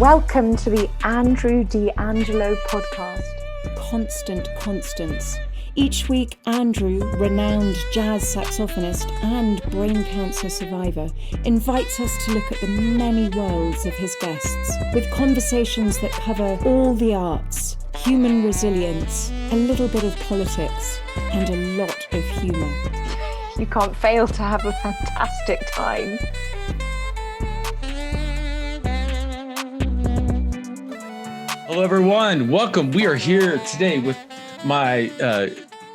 Welcome to the Andrew D'Angelo podcast. Constant Constance. Each week, Andrew, renowned jazz saxophonist and brain cancer survivor, invites us to look at the many worlds of his guests, with conversations that cover all the arts, human resilience, a little bit of politics, and a lot of humour. You can't fail to have a fantastic time. Hello, everyone. Welcome. We are here today with my,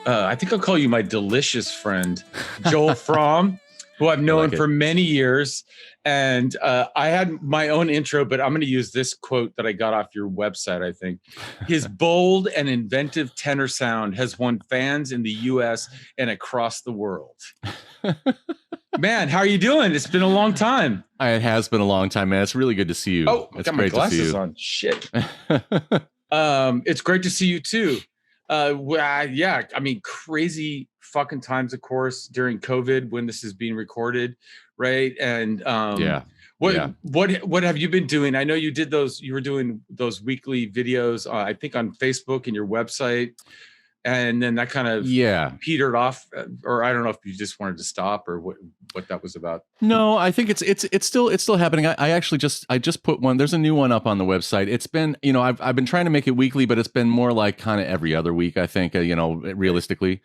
I think I'll call you my delicious friend, Joel Frahm, who I've known for many years. And I had my own intro, but I'm going to use this quote that I got off your website, I think. His bold and inventive tenor sound has won fans in the U.S. and across the world. Man, how are you doing? It's been a long time. It has been a long time, man. It's really good to see you. Oh, it's got my glasses on. Shit. It's great to see you too. Yeah, I mean, crazy fucking times, of course, during COVID when this is being recorded, right? And what have you been doing? I know you did those. You were doing those weekly videos, I think, on Facebook and your website. And then that kind of petered off, or I don't know if you just wanted to stop or what that was about. No, I think it's still happening. I actually just put one. There's a new one up on the website. It's been, I've been trying to make it weekly, but it's been more like kind of every other week, I think, realistically.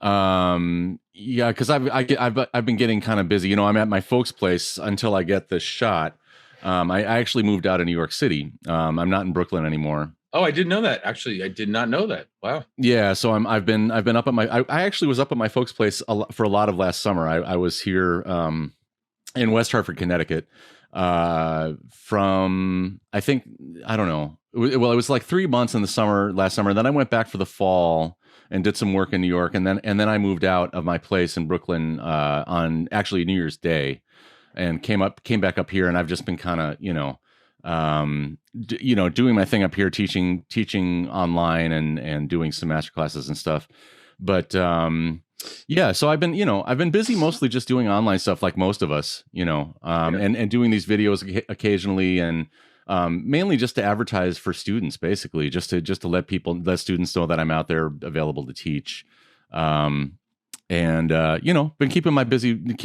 Because I've been getting kind of busy. I'm at my folks' place until I get this shot. I actually moved out of New York City. I'm not in Brooklyn anymore. Oh, I didn't know that. Actually, I did not know that. Wow. Yeah, so I've been up at I actually was up at my folks' place for a lot of last summer. I was here in West Hartford, Connecticut, from I don't know. It was like 3 months in the last summer. Then I went back for the fall and did some work in New York, and then I moved out of my place in Brooklyn on actually New Year's Day, and came back up here, and I've just been kind of doing my thing up here, teaching online and doing some master classes and stuff. But so I've been busy mostly just doing online stuff like most of us, and doing these videos occasionally, and mainly just to advertise for students, basically, just to let students know that I'm out there available to teach. And been keeping myself busy, but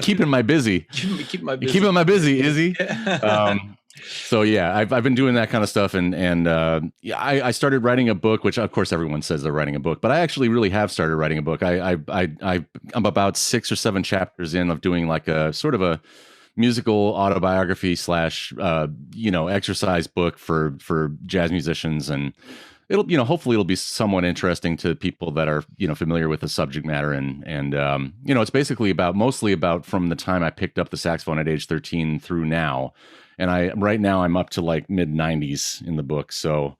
keeping my busy, Izzy. So yeah, I've been doing that kind of stuff, and I started writing a book, which of course everyone says they're writing a book, but I actually really have started writing a book. I'm about 6 or 7 chapters in of doing like a sort of a musical autobiography / exercise book for jazz musicians, and it'll, hopefully it'll be somewhat interesting to people that are, familiar with the subject matter. And it's basically mostly about from the time I picked up the saxophone at age 13 through now. And right now I'm up to like mid 90s in the book. So,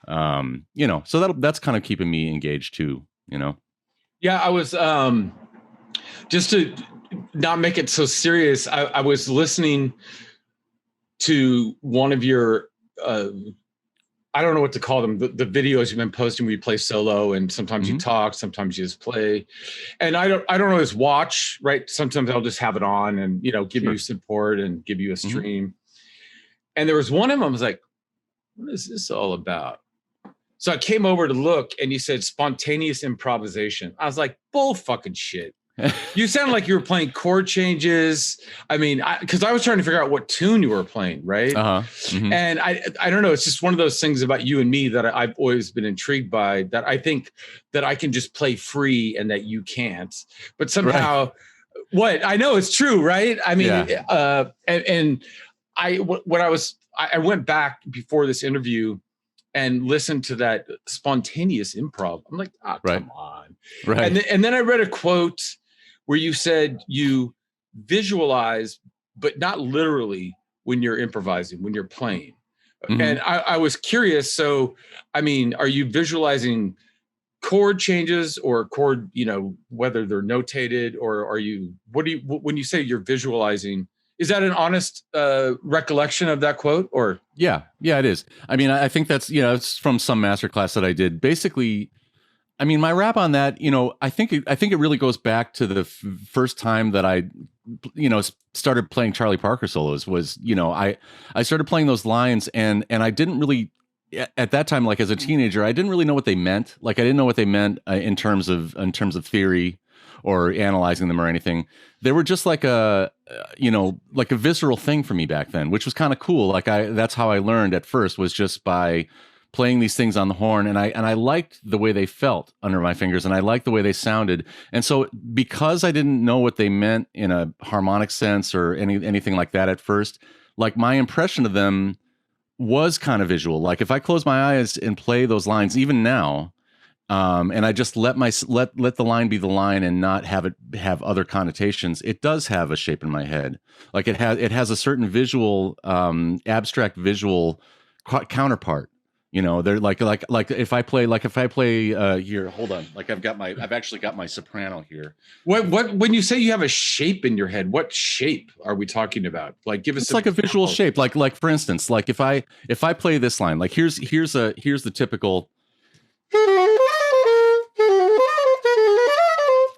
so that's kind of keeping me engaged too, Yeah, I was, just to not make it so serious, I was listening to one of your, I don't know what to call them. The videos you've been posting where you play solo, and sometimes you talk, sometimes you just play. And I don't always watch, right? Sometimes I'll just have it on and, give you support and give you a stream. And there was one of them, I was like, what is this all about? So I came over to look, and you said spontaneous improvisation. I was like, bull fucking shit. You sound like you were playing chord changes. I mean, because I was trying to figure out what tune you were playing, right? And I don't know. It's just one of those things about you and me that I've always been intrigued by, that I think that I can just play free and that you can't. But somehow, I know it's true, right? I mean, I went back before this interview and listened to that spontaneous improv. I'm like, come on. Right. And then I read a quote where you said you visualize, but not literally, when you're improvising, when you're playing. And I was curious. So, I mean, are you visualizing chord changes or chord, whether they're notated, or when you say you're visualizing, is that an honest recollection of that quote, or? Yeah, it is. I mean, I think that's, it's from some masterclass that I did. Basically, I mean, my rap on that, I think it really goes back to the first time that I started playing Charlie Parker solos was, I started playing those lines and I didn't really, at that time, like as a teenager, I didn't really know what they meant. Like I didn't know what they meant in terms of theory or analyzing them or anything. They were just like a visceral thing for me back then, which was kind of cool. Like that's how I learned at first, was just by playing these things on the horn, and I liked the way they felt under my fingers, and I liked the way they sounded. And so because I didn't know what they meant in a harmonic sense or anything like that at first, like my impression of them was kind of visual. Like if I close my eyes and play those lines, even now, and I just let the line be the line and not have it have other connotations, it does have a shape in my head. Like it has a certain visual, abstract visual counterpart. They're like if I play here, hold on. Like I've actually got my soprano here. What when you say you have a shape in your head, what shape are we talking about? Like give us it's like a visual shape. Like for instance, like if I play this line, like here's the typical,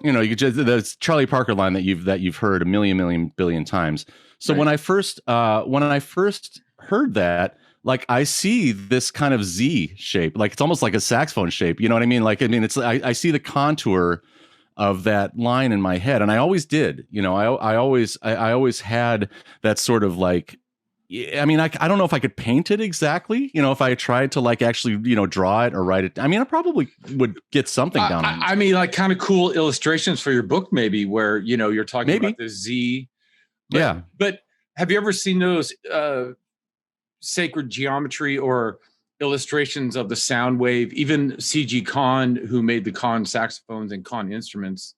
you could just the Charlie Parker line that you've heard a million billion times. So right. when I first heard that, like I see this kind of Z shape, like it's almost like a saxophone shape. You know what I mean? It's I see the contour of that line in my head, and I always did. I always had that sort of like. I mean, I don't know if I could paint it exactly. If I tried to like actually draw it or write it. I mean, I probably would get something down. I mean, like kind of cool illustrations for your book, maybe where you're talking about the Z. But have you ever seen those? Sacred geometry or illustrations of the sound wave? Even C.G. Kahn, who made the Kahn saxophones and Kahn instruments,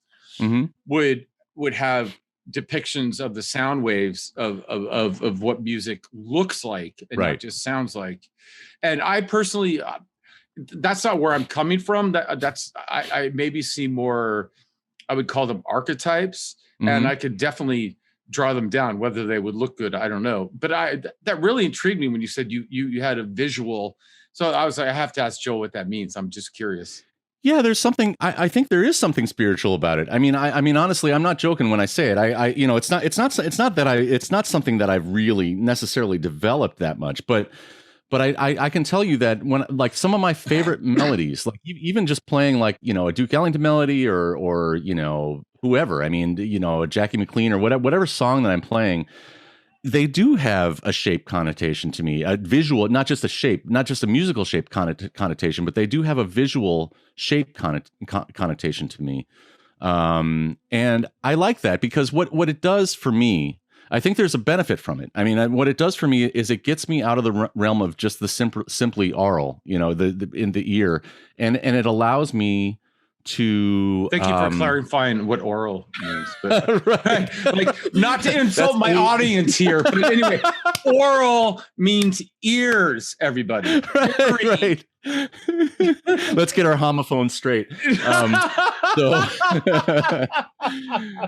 would have depictions of the sound waves of what music looks like and not just sounds like. And I personally, that's not where I'm coming from. I maybe see more, I would call them archetypes, and I could definitely draw them down. Whether they would look good, I don't know. But that really intrigued me when you said you had a visual. So I was like, I have to ask Joel what that means. I'm just curious. Yeah, there's something. I think there is something spiritual about it. I mean, honestly, I'm not joking when I say it. It's not something that I've really necessarily developed that much, but I can tell you that when like some of my favorite melodies, like even just playing like a Duke Ellington melody or whoever, I mean a Jackie McLean or whatever song that I'm playing, they do have a shape connotation to me, a visual, not just a shape, not just a musical shape connotation, but they do have a visual shape connotation to me, and I like that because what it does for me. I think there's a benefit from it. I mean, what it does for me is it gets me out of the realm of just the simply aural, the in the ear, and it allows me to. Thank you for clarifying what oral means. But, right. Like, not to insult my audience here, but anyway, oral means ears. Everybody, right. Let's get our homophones straight. So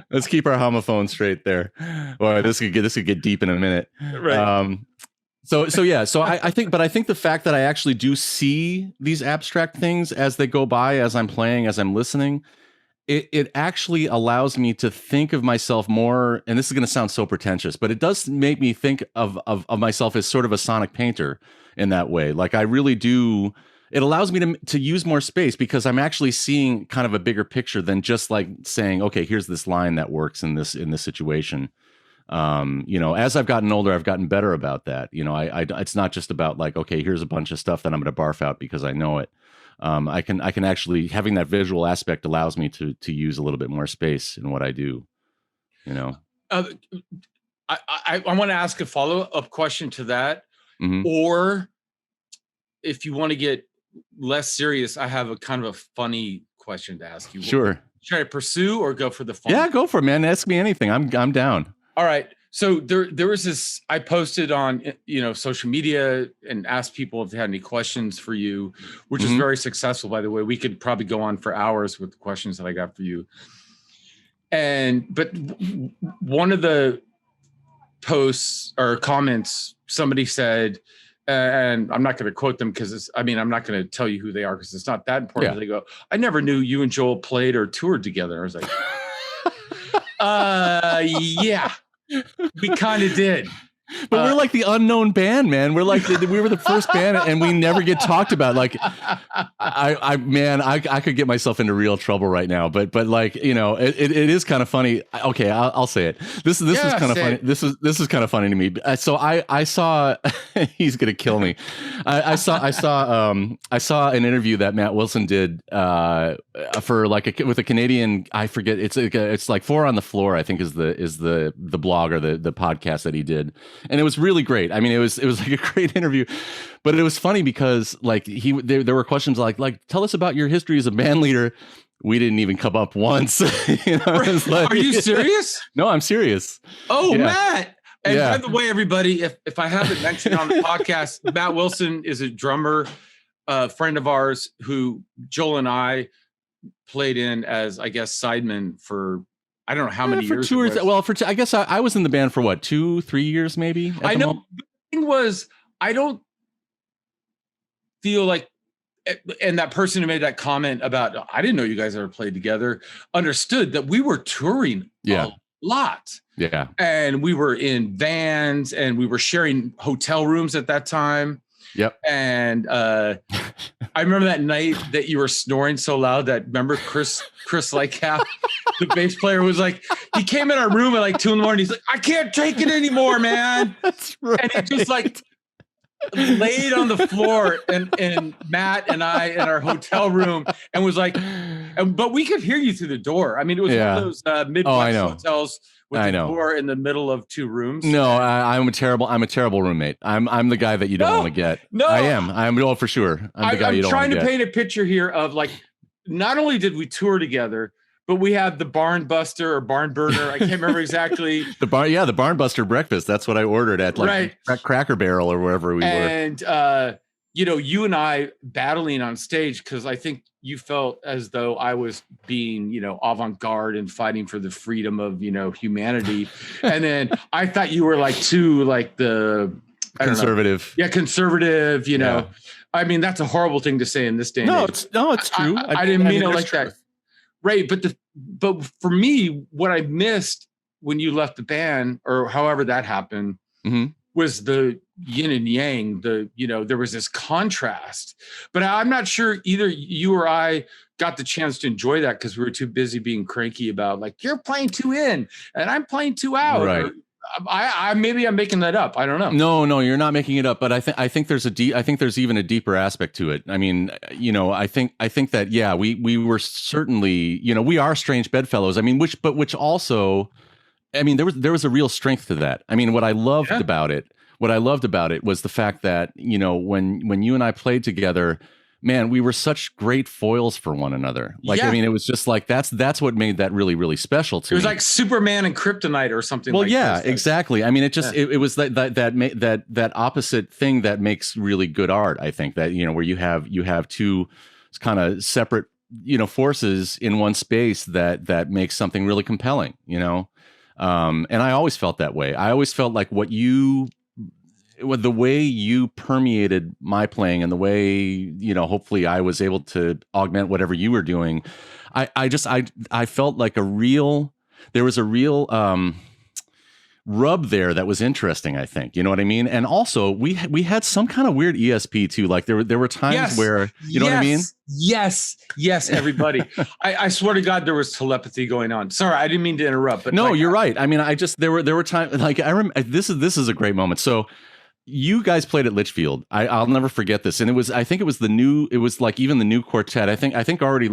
let's keep our homophones straight there. Well, this could get deep in a minute. Right. So I think the fact that I actually do see these abstract things as they go by, as I'm playing, as I'm listening, it actually allows me to think of myself more. And this is going to sound so pretentious, but it does make me think of myself as sort of a sonic painter in that way. Like I really do. It allows me to use more space because I'm actually seeing kind of a bigger picture than just like saying, okay, here's this line that works in this situation. As I've gotten older, I've gotten better about that. It's not just about like, okay, here's a bunch of stuff that I'm going to barf out because I know it. I can actually, having that visual aspect allows me to use a little bit more space in what I do. I want to ask a follow-up question to that, or if you want to get less serious, I have a kind of a funny question to ask you. Sure. Should I pursue or go for the fun? Yeah, go for it, man. Ask me anything. I'm down. All right. So there was this, I posted on, social media and asked people if they had any questions for you, which is very successful, by the way. We could probably go on for hours with the questions that I got for you. But one of the posts or comments, somebody said, and I'm not going to quote them because I'm not going to tell you who they are because it's not that important. Yeah. They go, I never knew you and Joel played or toured together. I was like, Yeah, we kind of did. But we're like the unknown band, man. We're like we were the first band, and we never get talked about. Like, I could get myself into real trouble right now. But like, you know, it is kind of funny. Okay, I'll say it. This is kind of funny. This is kind of funny to me. So I saw he's gonna kill me. I saw an interview that Matt Wilson did for like with a Canadian. I forget. It's like Four on the Floor, I think is the blog or the podcast that he did. And it was really great. I mean, it was like a great interview, but it was funny because like there were questions like tell us about your history as a band leader. We didn't even come up once. You know, like, are you serious? No, I'm serious. Oh, yeah. Matt. And by the way, everybody, if I haven't mentioned on the podcast, Matt Wilson is a drummer, friend of ours who Joel and I played in as, I guess, sideman for I don't know how many years. I guess I was in the band for what, 2-3 years, maybe. I know. The thing was, I don't feel like, and that person who made that comment about, I didn't know you guys ever played together, understood that we were touring a lot. Yeah. And we were in vans and we were sharing hotel rooms at that time. Yep. And I remember that night that you were snoring so loud that, remember Chris Lightcap, the bass player, was like, he came in our room at like 2 a.m. He's like, I can't take it anymore, man. That's right. And he just like laid on the floor and Matt and I in our hotel room and was like, but we could hear you through the door. I mean, it was one of those Midwest hotels with the door in the middle of 2 rooms. No, I'm a terrible roommate. I'm the guy that you don't want to get. No, I am. I'm for sure. I'm the guy you don't want to get. I'm trying to paint a picture here of like, not only did we tour together, but we had the barn buster or barn burner. I can't remember exactly. the barn buster breakfast. That's what I ordered at like Cracker Barrel or wherever we were. And you know, you and I battling on stage because I think you felt as though I was being, you know, avant-garde and fighting for the freedom of, you know, humanity. And then I thought you were like too like the conservative. Yeah, conservative, you know. I mean, that's a horrible thing to say in this day and age. It's true. I didn't mean it like that. Right. But for me, what I missed when you left the band or however that happened was the yin and yang, there was this contrast, but I'm not sure either you or I got the chance to enjoy that because we were too busy being cranky about like, you're playing 2 in and I'm playing 2 out. Right. Maybe I'm making that up. I don't know. No, you're not making it up. But I think there's even a deeper aspect to it. I mean, you know, I think that we were certainly, you know, we are strange bedfellows. I mean, which also, I mean, there was a real strength to that. I mean, what I loved about it was the fact that, you know, when you and I played together, man, we were such great foils for one another. Like, I mean, it was just like, that's what made that really, really special to me. It was like Superman and Kryptonite or something. Well, exactly. I mean, it just, it was that opposite thing that makes really good art. I think that, you know, where you have two kind of separate, you know, forces in one space that makes something really compelling, you know? And I always felt that way. I always felt like the way you permeated my playing and the way, you know, hopefully I was able to augment whatever you were doing. I felt like there was a real rub there that was interesting, I think. You know what I mean? And also we had some kind of weird ESP too. Like there were times where, you know what I mean? Yes, everybody. I swear to God, there was telepathy going on. Sorry, I didn't mean to interrupt. But no, you're right. I mean, there were times like I remember this is a great moment. So you guys played at Litchfield. I'll never forget this. And I think it was like even the new Quartet. I think already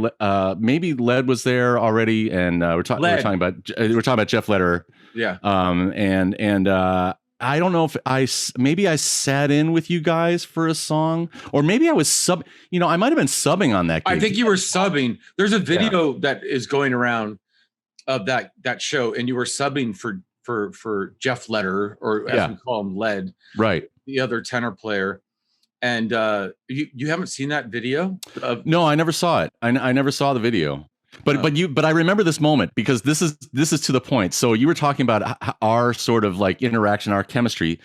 maybe Led was there already, and we're talking about Jeff Lederer. Yeah. And I don't know if I sat in with you guys for a song, or maybe I was you know, I might have been subbing on that gig. I think you were subbing. There's a video that is going around of that show, and you were subbing for Jeff Lederer, or as we call him, Led, right? The other tenor player. And you haven't seen that video? No, I never saw it. I never saw the video. But I remember this moment because this is to the point. So you were talking about our sort of like interaction, our chemistry.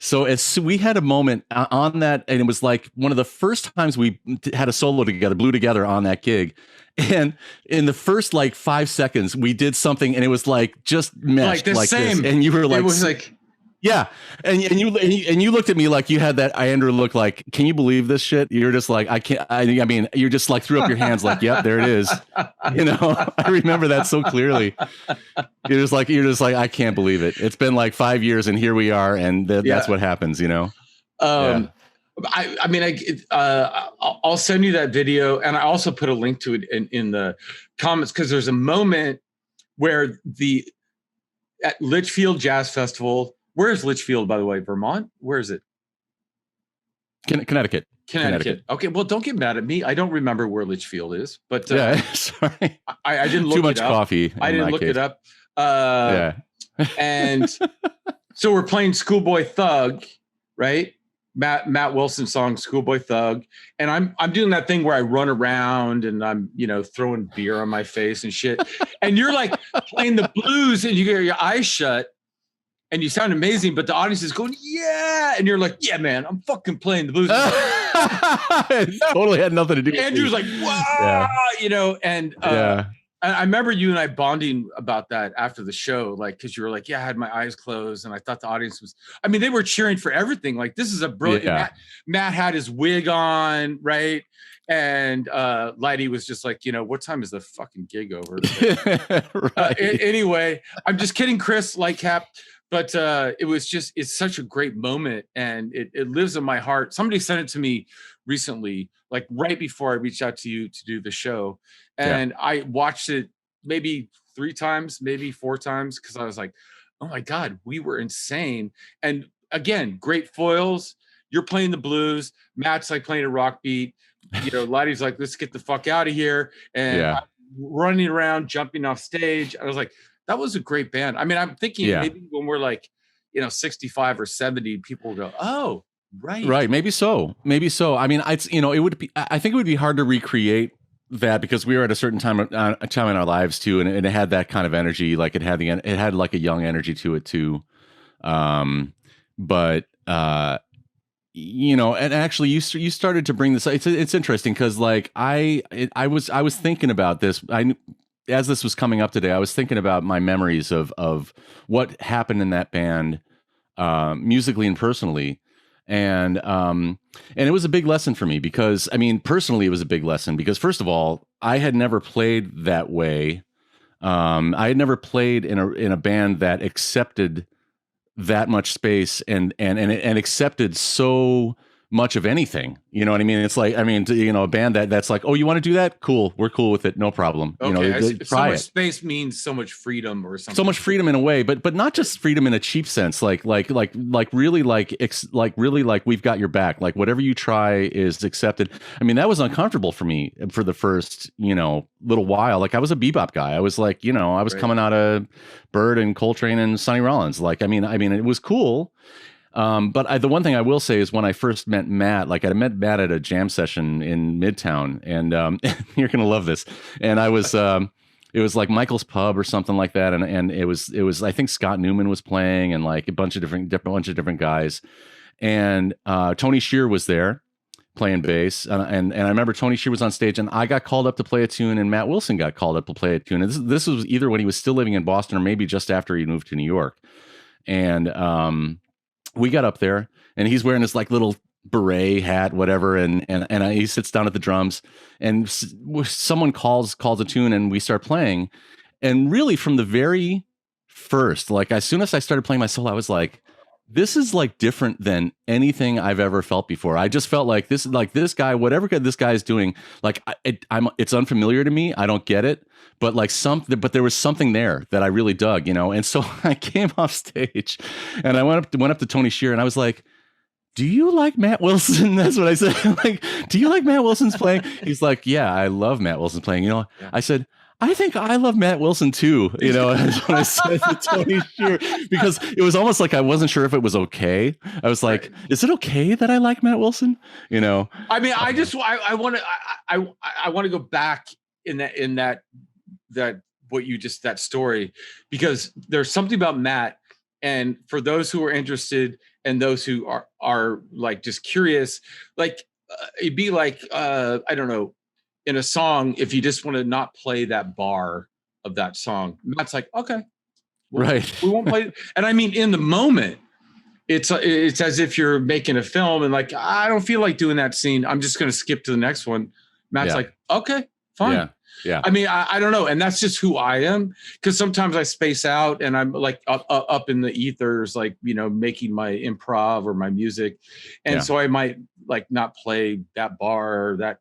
So we had a moment on that, and it was like one of the first times we had a solo together, blew together on that gig. And in the first like 5 seconds, we did something, and it was like just meshed like this. And you were like, it was like, yeah. And you looked at me like you had that Andrew look, like, can you believe this shit? You're just like, I can't. I mean, you're just like threw up your hands, like, yep, there it is. You know, I remember that so clearly. You're just like, I can't believe it. It's been like 5 years, and here we are, and that's what happens. You know. I'll send you that video, and I also put a link to it in the comments, because there's a moment where at Litchfield Jazz Festival. Where is Litchfield, by the way? Vermont? Where is it? Connecticut. Okay, well, don't get mad at me. I don't remember where Litchfield is, but sorry, I didn't look it up. Too much coffee. I didn't look it up. And so we're playing Schoolboy Thug, right? Matt Wilson's song Schoolboy Thug, and I'm doing that thing where I run around and I'm throwing beer on my face and shit, and you're like playing the blues and you get your eyes shut. And you sound amazing, but the audience is going, yeah. And you're like, yeah, man, I'm fucking playing the blues. It totally had nothing to do with Andrew's like, wow, and I remember you and I bonding about that after the show, like, because you were like, yeah, I had my eyes closed. And I thought the audience was, they were cheering for everything. Like, this is a brilliant, Matt had his wig on, right? And Lighty was just like, what time is the fucking gig over? Right. Anyway, I'm just kidding, Chris, like Cap. But it's such a great moment, and it lives in my heart. Somebody sent it to me recently, like right before I reached out to you to do the show. And I watched it maybe 3 times, maybe 4 times, because I was like, oh my God, we were insane. And again, great foils. You're playing the blues. Matt's like playing a rock beat. Lighty's like, let's get the fuck out of here. And I'm running around, jumping off stage. I was like, that was a great band. I'm thinking maybe when we're like, 65 or 70, people will go, oh, right. Right. Maybe so. It would be, I think it would be hard to recreate that, because we were at a certain time in our lives too. And it had that kind of energy. Like it had like a young energy to it too. And actually you started to bring this. It's interesting, because like I was thinking about this. As this was coming up today, I was thinking about my memories of what happened in that band, musically and personally. And it was a big lesson for me, because personally it was a big lesson, because first of all, I had never played that way. I had never played in a band that accepted that much space and accepted so much of anything. You know what I mean? It's like, a band that's like, oh, you want to do that? Cool. We're cool with it. No problem. Okay. So much space means so much freedom or something. So much freedom in a way, but not just freedom in a cheap sense. Like really we've got your back. Like whatever you try is accepted. That was uncomfortable for me for the first, little while. Like I was a bebop guy. I was like, I was coming out of Bird and Coltrane and Sonny Rollins. Like, it was cool. But the one thing I will say is when I first met Matt, like I met Matt at a jam session in Midtown, and you're going to love this. And I was, it was like Michael's Pub or something like that. And it was, I think Scott Newman was playing, and like a bunch of different guys. And Tony Shear was there playing bass. And I remember Tony Shear was on stage, and I got called up to play a tune, and Matt Wilson got called up to play a tune. And this was either when he was still living in Boston or maybe just after he moved to New York. And, we got up there, and he's wearing this like little beret hat, whatever, and he sits down at the drums, and someone calls a tune, and we start playing. And really, from the very first, like as soon as I started playing my solo, I was like, this is like different than anything I've ever felt before. I just felt like this guy, whatever this guy is doing, like it's unfamiliar to me. I don't get it. But but there was something there that I really dug, And so I came off stage, and I went up to Tony Shear, and I was like, "Do you like Matt Wilson?" That's what I said. Like, "Do you like Matt Wilson's playing?" He's like, "Yeah, I love Matt Wilson's playing." Yeah. I said, "I think I love Matt Wilson too." That's what I said to Tony Shear, because it was almost like I wasn't sure if it was okay. I was like, "Is it okay that I like Matt Wilson?" I want to go back in that story, because there's something about Matt, and for those who are interested and those who are like just curious. Like it'd be like I don't know, in a song, if you just want to not play that bar of that song, Matt's like, okay, right, we won't play. And I mean, in the moment, it's as if you're making a film and like, I don't feel like doing that scene. I'm just going to skip to the next one. Matt's like, okay, fine. Yeah. I mean, I don't know. And that's just who I am. Because sometimes I space out and I'm like up in the ethers, like, you know, making my improv or my music. And so I might like not play that bar or that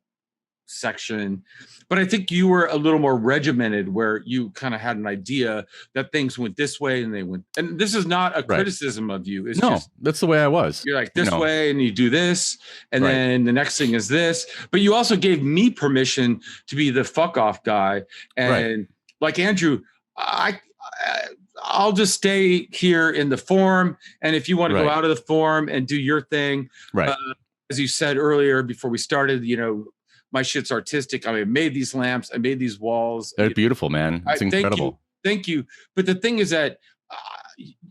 section. But I think you were a little more regimented, where you kind of had an idea that things went this way and they went. And this is not a criticism of you. It's just, that's the way I was. You're like this way and you do this. And then the next thing is this. But you also gave me permission to be the fuck off guy. And like Andrew, I'll just stay here in the form. And if you want to go out of the form and do your thing, as you said earlier before we started, you know, my shit's artistic. I made these lamps. I made these walls. They're beautiful, man. It's incredible. Thank you. But the thing is that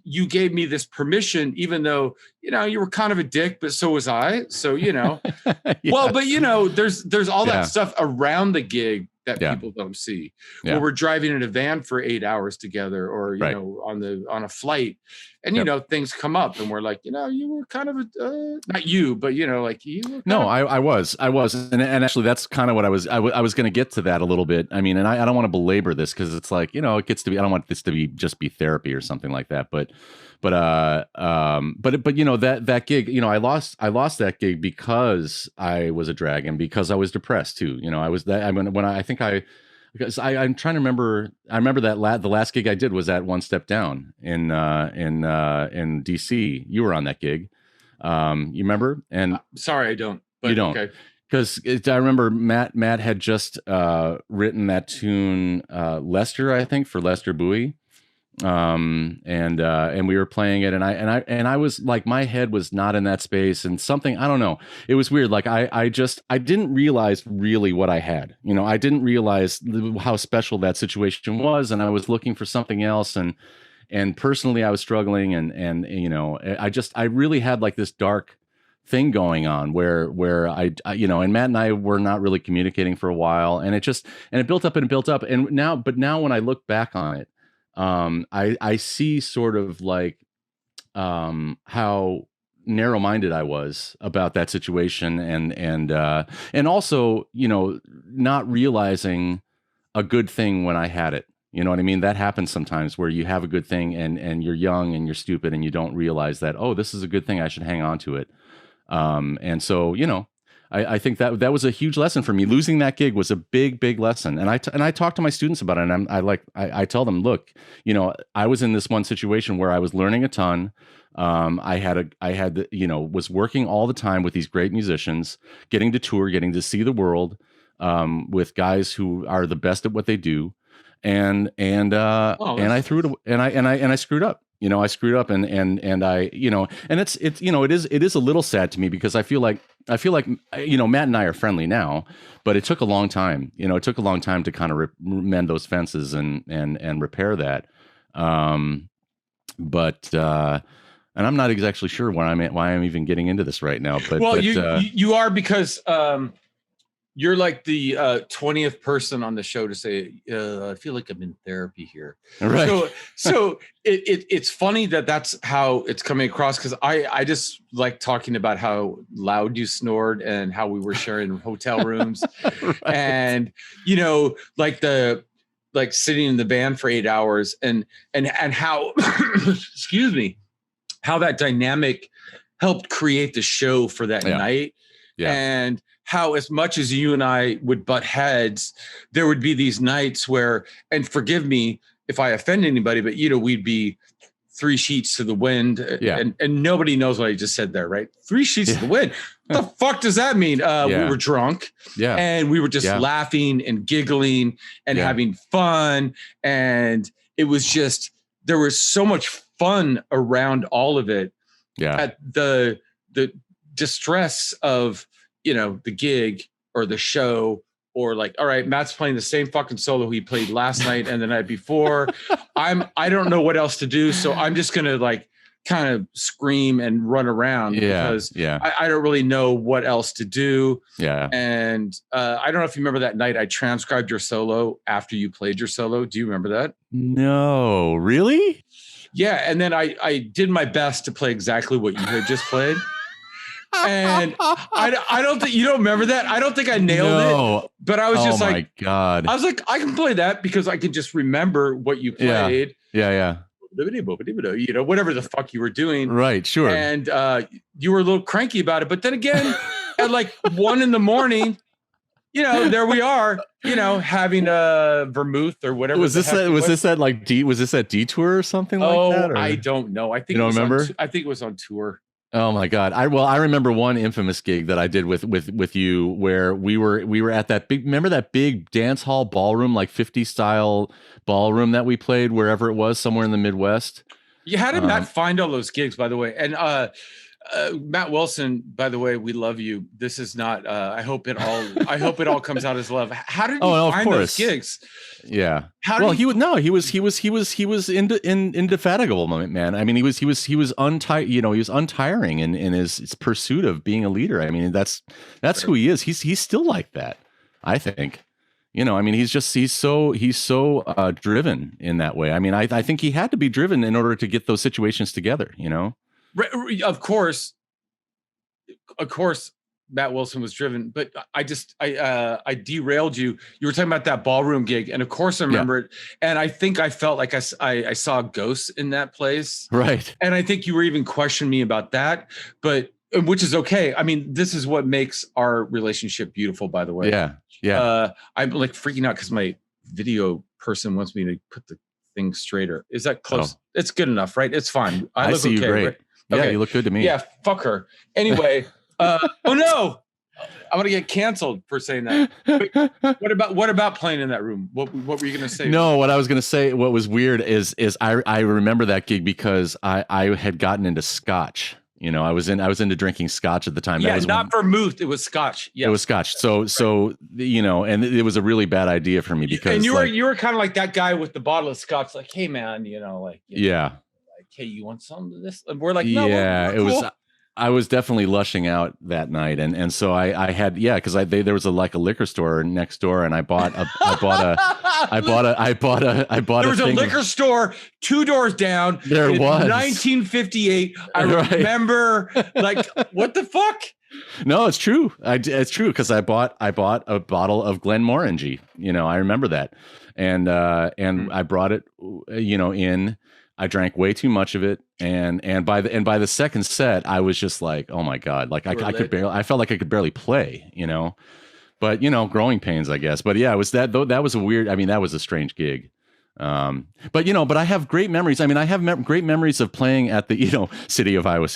you gave me this permission, even though, you know, you were kind of a dick, but so was I. So, you know, well, but you know, there's all that stuff around the gig that people don't see. Where we're driving in a van for 8 hours together, or you know, on a flight, and you know, things come up, and we're like, you know, you were kind of a not you, but you know, like you. Were I was, and actually, that's kind of what I was going to get to that a little bit. I mean, and I don't want to belabor this because it's like, you know, it gets to be. I don't want this to be just be therapy or something like that, but you know, that gig, you know, I lost that gig because I was a drag and because I was depressed too. You know, I'm trying to remember. I remember that the last gig I did was at One Step Down in DC. You were on that gig. You remember? And sorry, I don't. But you don't. Okay. Because I remember Matt had just written that tune, Lester, I think, for Lester Bowie. And we were playing it, and I was like, my head was not in that space, and something, I don't know, it was weird. Like I didn't realize really what I had, you know, I didn't realize how special that situation was, and I was looking for something else, and personally I was struggling, and you know, I really had like this dark thing going on where I you know, and Matt and I were not really communicating for a while, and it built up, and now when I look back on it, I see sort of like how narrow-minded I was about that situation, and also, you know, not realizing a good thing when I had it. You know what I mean? That happens sometimes, where you have a good thing and you're young and you're stupid and you don't realize that, oh, this is a good thing, I should hang on to it. And so, you know, I think that was a huge lesson for me. Losing that gig was a big lesson. And I talk to my students about it, and I tell them, look, you know, I was in this one situation where I was learning a ton. I had you know, was working all the time with these great musicians, getting to tour, getting to see the world, with guys who are the best at what they do. And I threw it, and I screwed up. You know, I screwed up, and I, you know, and it's, you know, it is a little sad to me, because I feel like, you know, Matt and I are friendly now, but it took a long time. You know, it took a long time to kind of mend those fences and repair that. And I'm not exactly sure why I'm even getting into this right now. But well, you are, because you're like the 20th person on the show to say, I feel like I'm in therapy here. Right. So it's funny that's how it's coming across, because I just like talking about how loud you snored and how we were sharing hotel rooms. Right. And, you know, like sitting in the van for 8 hours and how, excuse me, how that dynamic helped create the show for that night. Yeah. And how, as much as you and I would butt heads, there would be these nights where, and forgive me if I offend anybody, but, you know, we'd be 3 sheets to the wind. Yeah. And nobody knows what I just said there, right? 3 sheets to the wind. What the fuck does that mean? We were drunk, and we were just laughing and giggling and having fun. And it was just, there was so much fun around all of it. Yeah. At the distress of, you know, the gig or the show, or like, all right, Matt's playing the same fucking solo he played last night and the night before. I don't know what else to do. So I'm just going to like kind of scream and run around because I don't really know what else to do. Yeah. And I don't know if you remember that night I transcribed your solo after you played your solo. Do you remember that? No, really? Yeah. And then I did my best to play exactly what you had just played. And I don't think you don't remember that. I don't think I nailed it, but I was just like, my God. I was like, I can play that because I can just remember what you played. Yeah. You know, whatever the fuck you were doing. Right. Sure. And you were a little cranky about it. But then again, at like 1 a.m, you know, there we are, you know, having a vermouth or whatever. Was this at Detour or something like that? Or? I don't know. I think you don't remember? I think it was on tour. Oh my God. I remember one infamous gig that I did with you where we were at that big dance hall ballroom, like 50s style ballroom that we played wherever it was, somewhere in the Midwest. You had to Matt find all those gigs, by the way. And Matt Wilson, by the way, we love you. This is not I hope it all comes out as love. How did you find those gigs? Yeah. He was indefatigable, man. I mean, he was untiring in his pursuit of being a leader. I mean, that's who he is. He's still like that, I think. You know, I mean, he's so driven in that way. I mean, I think he had to be driven in order to get those situations together, you know? Of course, Matt Wilson was driven, but I derailed you. You were talking about that ballroom gig, and of course I remember it. And I think I felt like I saw ghosts in that place, right? And I think you were even questioning me about that, but which is okay. I mean, this is what makes our relationship beautiful, by the way. Yeah. I'm like freaking out because my video person wants me to put the thing straighter. Is that close? Oh. It's good enough, right? It's fine. I look see you great. Right? Yeah, okay. You look good to me. Yeah, fuck her. Anyway, oh no, I'm gonna get canceled for saying that. But what about playing in that room? What were you gonna say? No, what I was gonna say, what was weird is I remember that gig because I had gotten into scotch. You know, I was into drinking scotch at the time. Yeah, that was not vermouth. It was scotch. Yeah, it was scotch. So you know, and it was a really bad idea for me because. And you were kind of like that guy with the bottle of scotch, like, hey man, you know, like. Hey, you want some of this? And we're like, no, we're cool. It was. I was definitely lushing out that night, and so I had because there was a liquor store next door, and I bought a There was a liquor store 2 doors down. There was 1958. I remember, like, what the fuck? No, it's true. It's true because I bought a bottle of Glenmorangie. You know, I remember that, and I brought it. You know, in. I drank way too much of it, and by the second set, I was just like, oh my God, like I felt like I could barely play, you know, but you know, growing pains, I guess. But yeah, it was that was a weird. I mean, that was a strange gig. But I have great memories. I mean, I have great memories of playing at the, city of Iowa.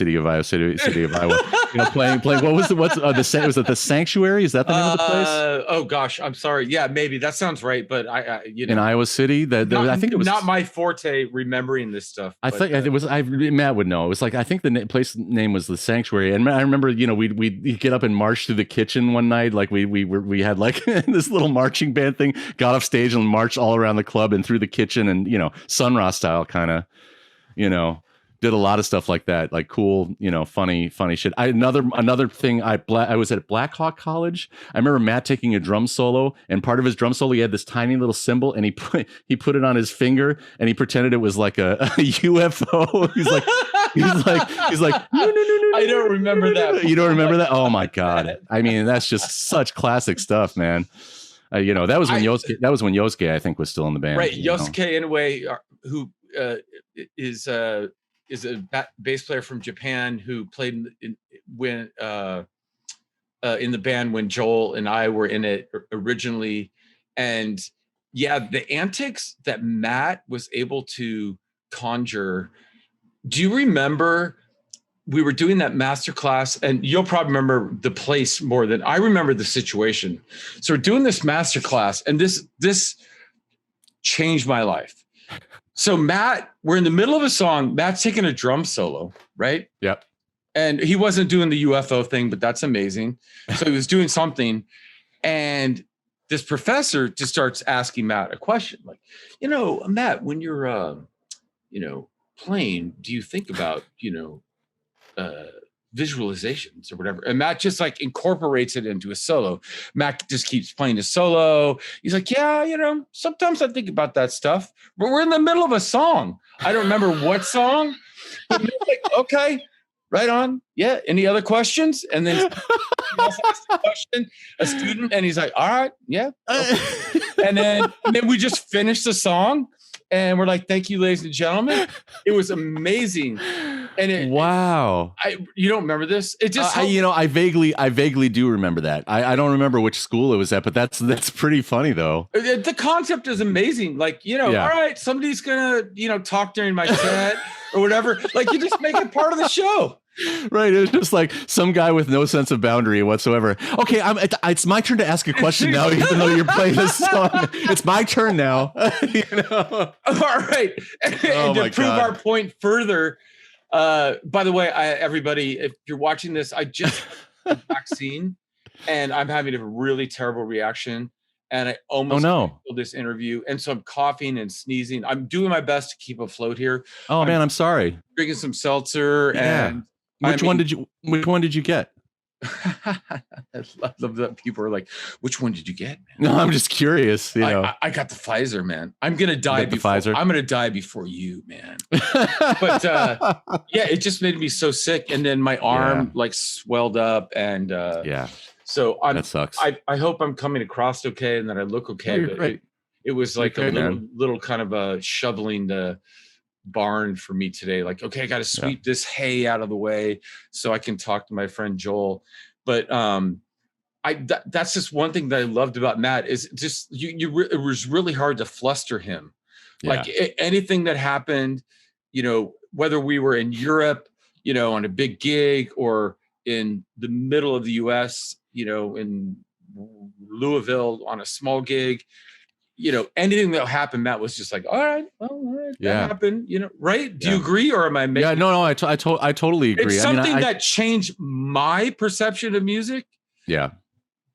You know, playing. Was it the Sanctuary? Is that the name of the place? Oh gosh, I'm sorry. Yeah, maybe that sounds right. But in Iowa City, I think it was not my forte remembering this stuff. I think it was. Matt would know. It was like I think the place name was the Sanctuary, and I remember we'd get up and march through the kitchen one night. Like we had like this little marching band thing. Got off stage and marched all around the club and through the kitchen, and Sun Ra style kind of, did a lot of stuff like that, like cool, funny shit. Another thing, I was at Black Hawk College. I remember Matt taking a drum solo, and part of his drum solo, he had this tiny little cymbal, and he put it on his finger, and he pretended it was like a UFO. He's like, no. I don't remember that. You don't remember that? Oh my God! I mean, that's just such classic stuff, man. That was when Yosuke, I think, was still in the band. Right, Yosuke Inoue, who is a bass player from Japan who played in the band when Joel and I were in it originally. And yeah, the antics that Matt was able to conjure. Do you remember? We were doing that masterclass, and you'll probably remember the place more than I remember the situation. So we're doing this masterclass, and this changed my life. So Matt, we're in the middle of a song. Matt's taking a drum solo, right? Yep. And he wasn't doing the UFO thing, but that's amazing. So he was doing something, and this professor just starts asking Matt a question, like, Matt, when you're, playing, do you think about, visualizations or whatever? And Matt just like incorporates it into a solo. Matt just keeps playing his solo. He's like, yeah, sometimes I think about that stuff, but we're in the middle of a song. I don't remember what song, but like, okay, right on. Yeah. Any other questions? And then he also asks a question, a student, and he's like, all right, yeah. Okay. and then we just finish the song. And we're like, thank you, ladies and gentlemen. It was amazing. And wow. You don't remember this? It just I vaguely do remember that. I don't remember which school it was at, but that's pretty funny though. The concept is amazing. Like, all right, somebody's gonna, talk during my set or whatever. Like, you just make it part of the show. Right. It's just like some guy with no sense of boundary whatsoever. Okay, it's my turn to ask a question now, even though you're playing this song. It's my turn now. All right. And to prove our point further, by the way, everybody, if you're watching this, I just had the vaccine and I'm having a really terrible reaction. And I almost canceled this interview. And so I'm coughing and sneezing. I'm doing my best to keep afloat here. Oh, man, I'm sorry. Drinking some seltzer and Which one did you get? I love that people are like, which one did you get, man? No, I'm just curious. I got the Pfizer, man. I'm gonna die before Pfizer? I'm gonna die before you, man. But it just made me so sick. And then my arm like swelled up and so that sucks. I hope I'm coming across okay and that I look okay. But it was like a little kind of a shoveling the barn for me today. Like, okay, I got to sweep this hay out of the way so I can talk to my friend Joel. But that's just one thing that I loved about Matt is just it was really hard to fluster him. Like anything that happened, whether we were in Europe, on a big gig or in the middle of the US, in Louisville on a small gig, anything that happened, Matt was just like, all right, that happened, right? Do you agree, or am I making? Yeah, no, I totally agree. It's something that changed my perception of music. Yeah,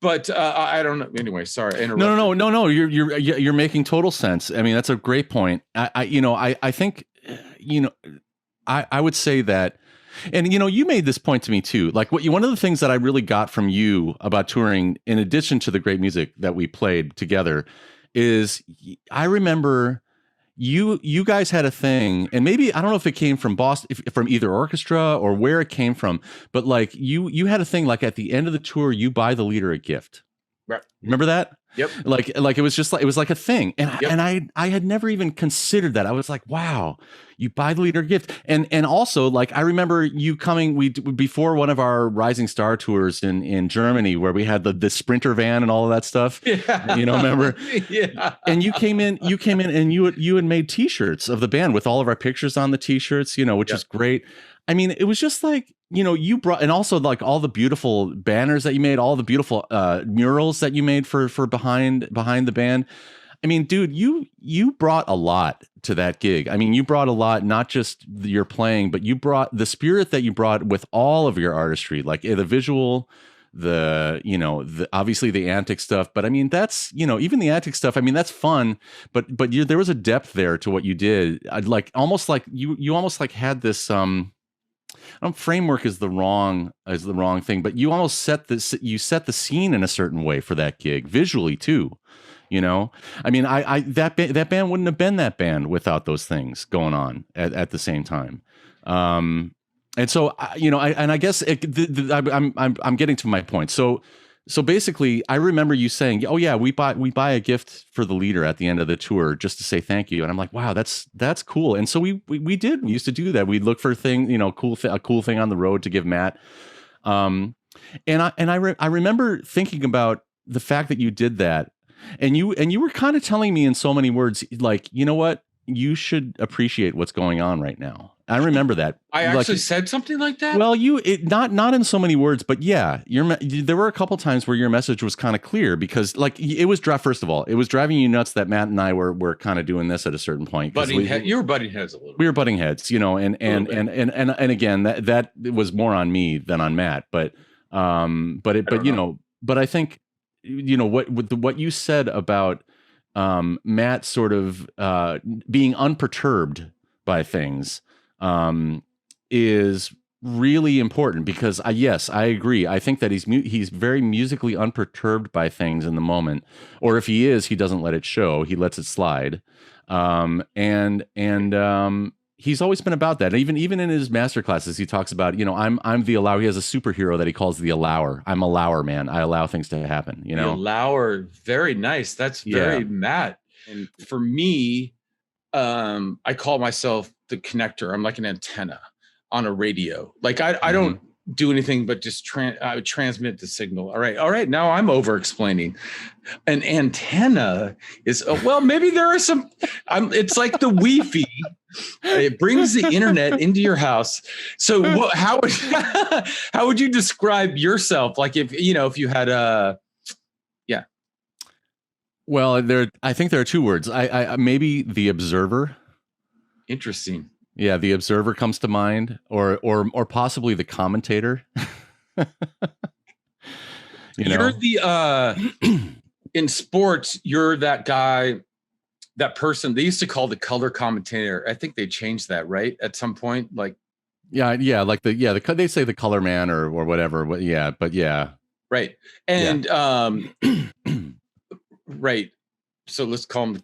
but I don't know. Anyway, sorry. No. You're making total sense. I mean, that's a great point. I think, I would say that. And, you made this point to me too. Like one of the things that I really got from you about touring, in addition to the great music that we played together, is I remember you guys had a thing, and maybe I don't know if it came from Boston, from either orchestra or where it came from, but like you had a thing like at the end of the tour, you buy the leader a gift. Right. Remember that? Yep. Like it was just like, it was like a thing. And I had never even considered that. I was like, wow, you buy the leader a gift. And also like, I remember you coming, before one of our Rising Star tours in Germany, where we had the Sprinter van and all of that stuff. Yeah. Remember? Yeah. And you came in and you had made t-shirts of the band with all of our pictures on the t-shirts, which is great. I mean, it was just like, you brought, and also like all the beautiful banners that you made, all the beautiful murals that you made for behind the band. I mean, dude, you brought a lot to that gig. I mean, you brought a lot, not just your playing, but you brought the spirit that you brought with all of your artistry, like the visual, the obviously the antic stuff. But I mean, that's, even the antic stuff, I mean, that's fun, but there was a depth there to what you did. Like almost like you almost like had this, framework is the wrong thing, but you almost set the scene in a certain way for that gig visually too. I mean, that band wouldn't have been that band without those things going on at the same time. And so, I guess I'm getting to my point. So basically, I remember you saying, "Oh yeah, we buy a gift for the leader at the end of the tour just to say thank you." And I'm like, "Wow, that's cool." And so we used to do that. We'd look for a thing, a cool thing on the road to give Matt. And I remember thinking about the fact that you did that, and you were kind of telling me in so many words, like, you know what, you should appreciate what's going on right now. I remember that. I actually said something like that. Well, not in so many words, but yeah, there were a couple times where your message was kind of clear, because like it was first of all, it was driving you nuts that Matt and I were kind of doing this at a certain point. You were butting heads a little bit. We were butting heads, and again, that was more on me than on Matt, but I think, what you said about Matt sort of being unperturbed by things, is really important because yes, I agree. I think that he's very musically unperturbed by things in the moment, or if he is, he doesn't let it show. He lets it slide. He's always been about that. Even in his master classes, he talks about, I'm the allower. He has a superhero that he calls the allower. I'm a allower, man. I allow things to happen. The allower, very nice. That's very Matt. And for me, I call myself the connector. I'm like an antenna on a radio. Like I don't do anything but just transmit the signal. All right. Now I'm over explaining. An antenna is maybe there are some. It's like the Wi-Fi. It brings the internet into your house. So how would you describe yourself? Like if you had a Well, I think there are two words. I maybe the observer. Interesting. Yeah, the observer comes to mind, or possibly the commentator. You're the in sports. You're that guy, that person. They used to call the color commentator. I think they changed that, right? At some point, like like they say the color man or whatever. Right. And right. So let's call him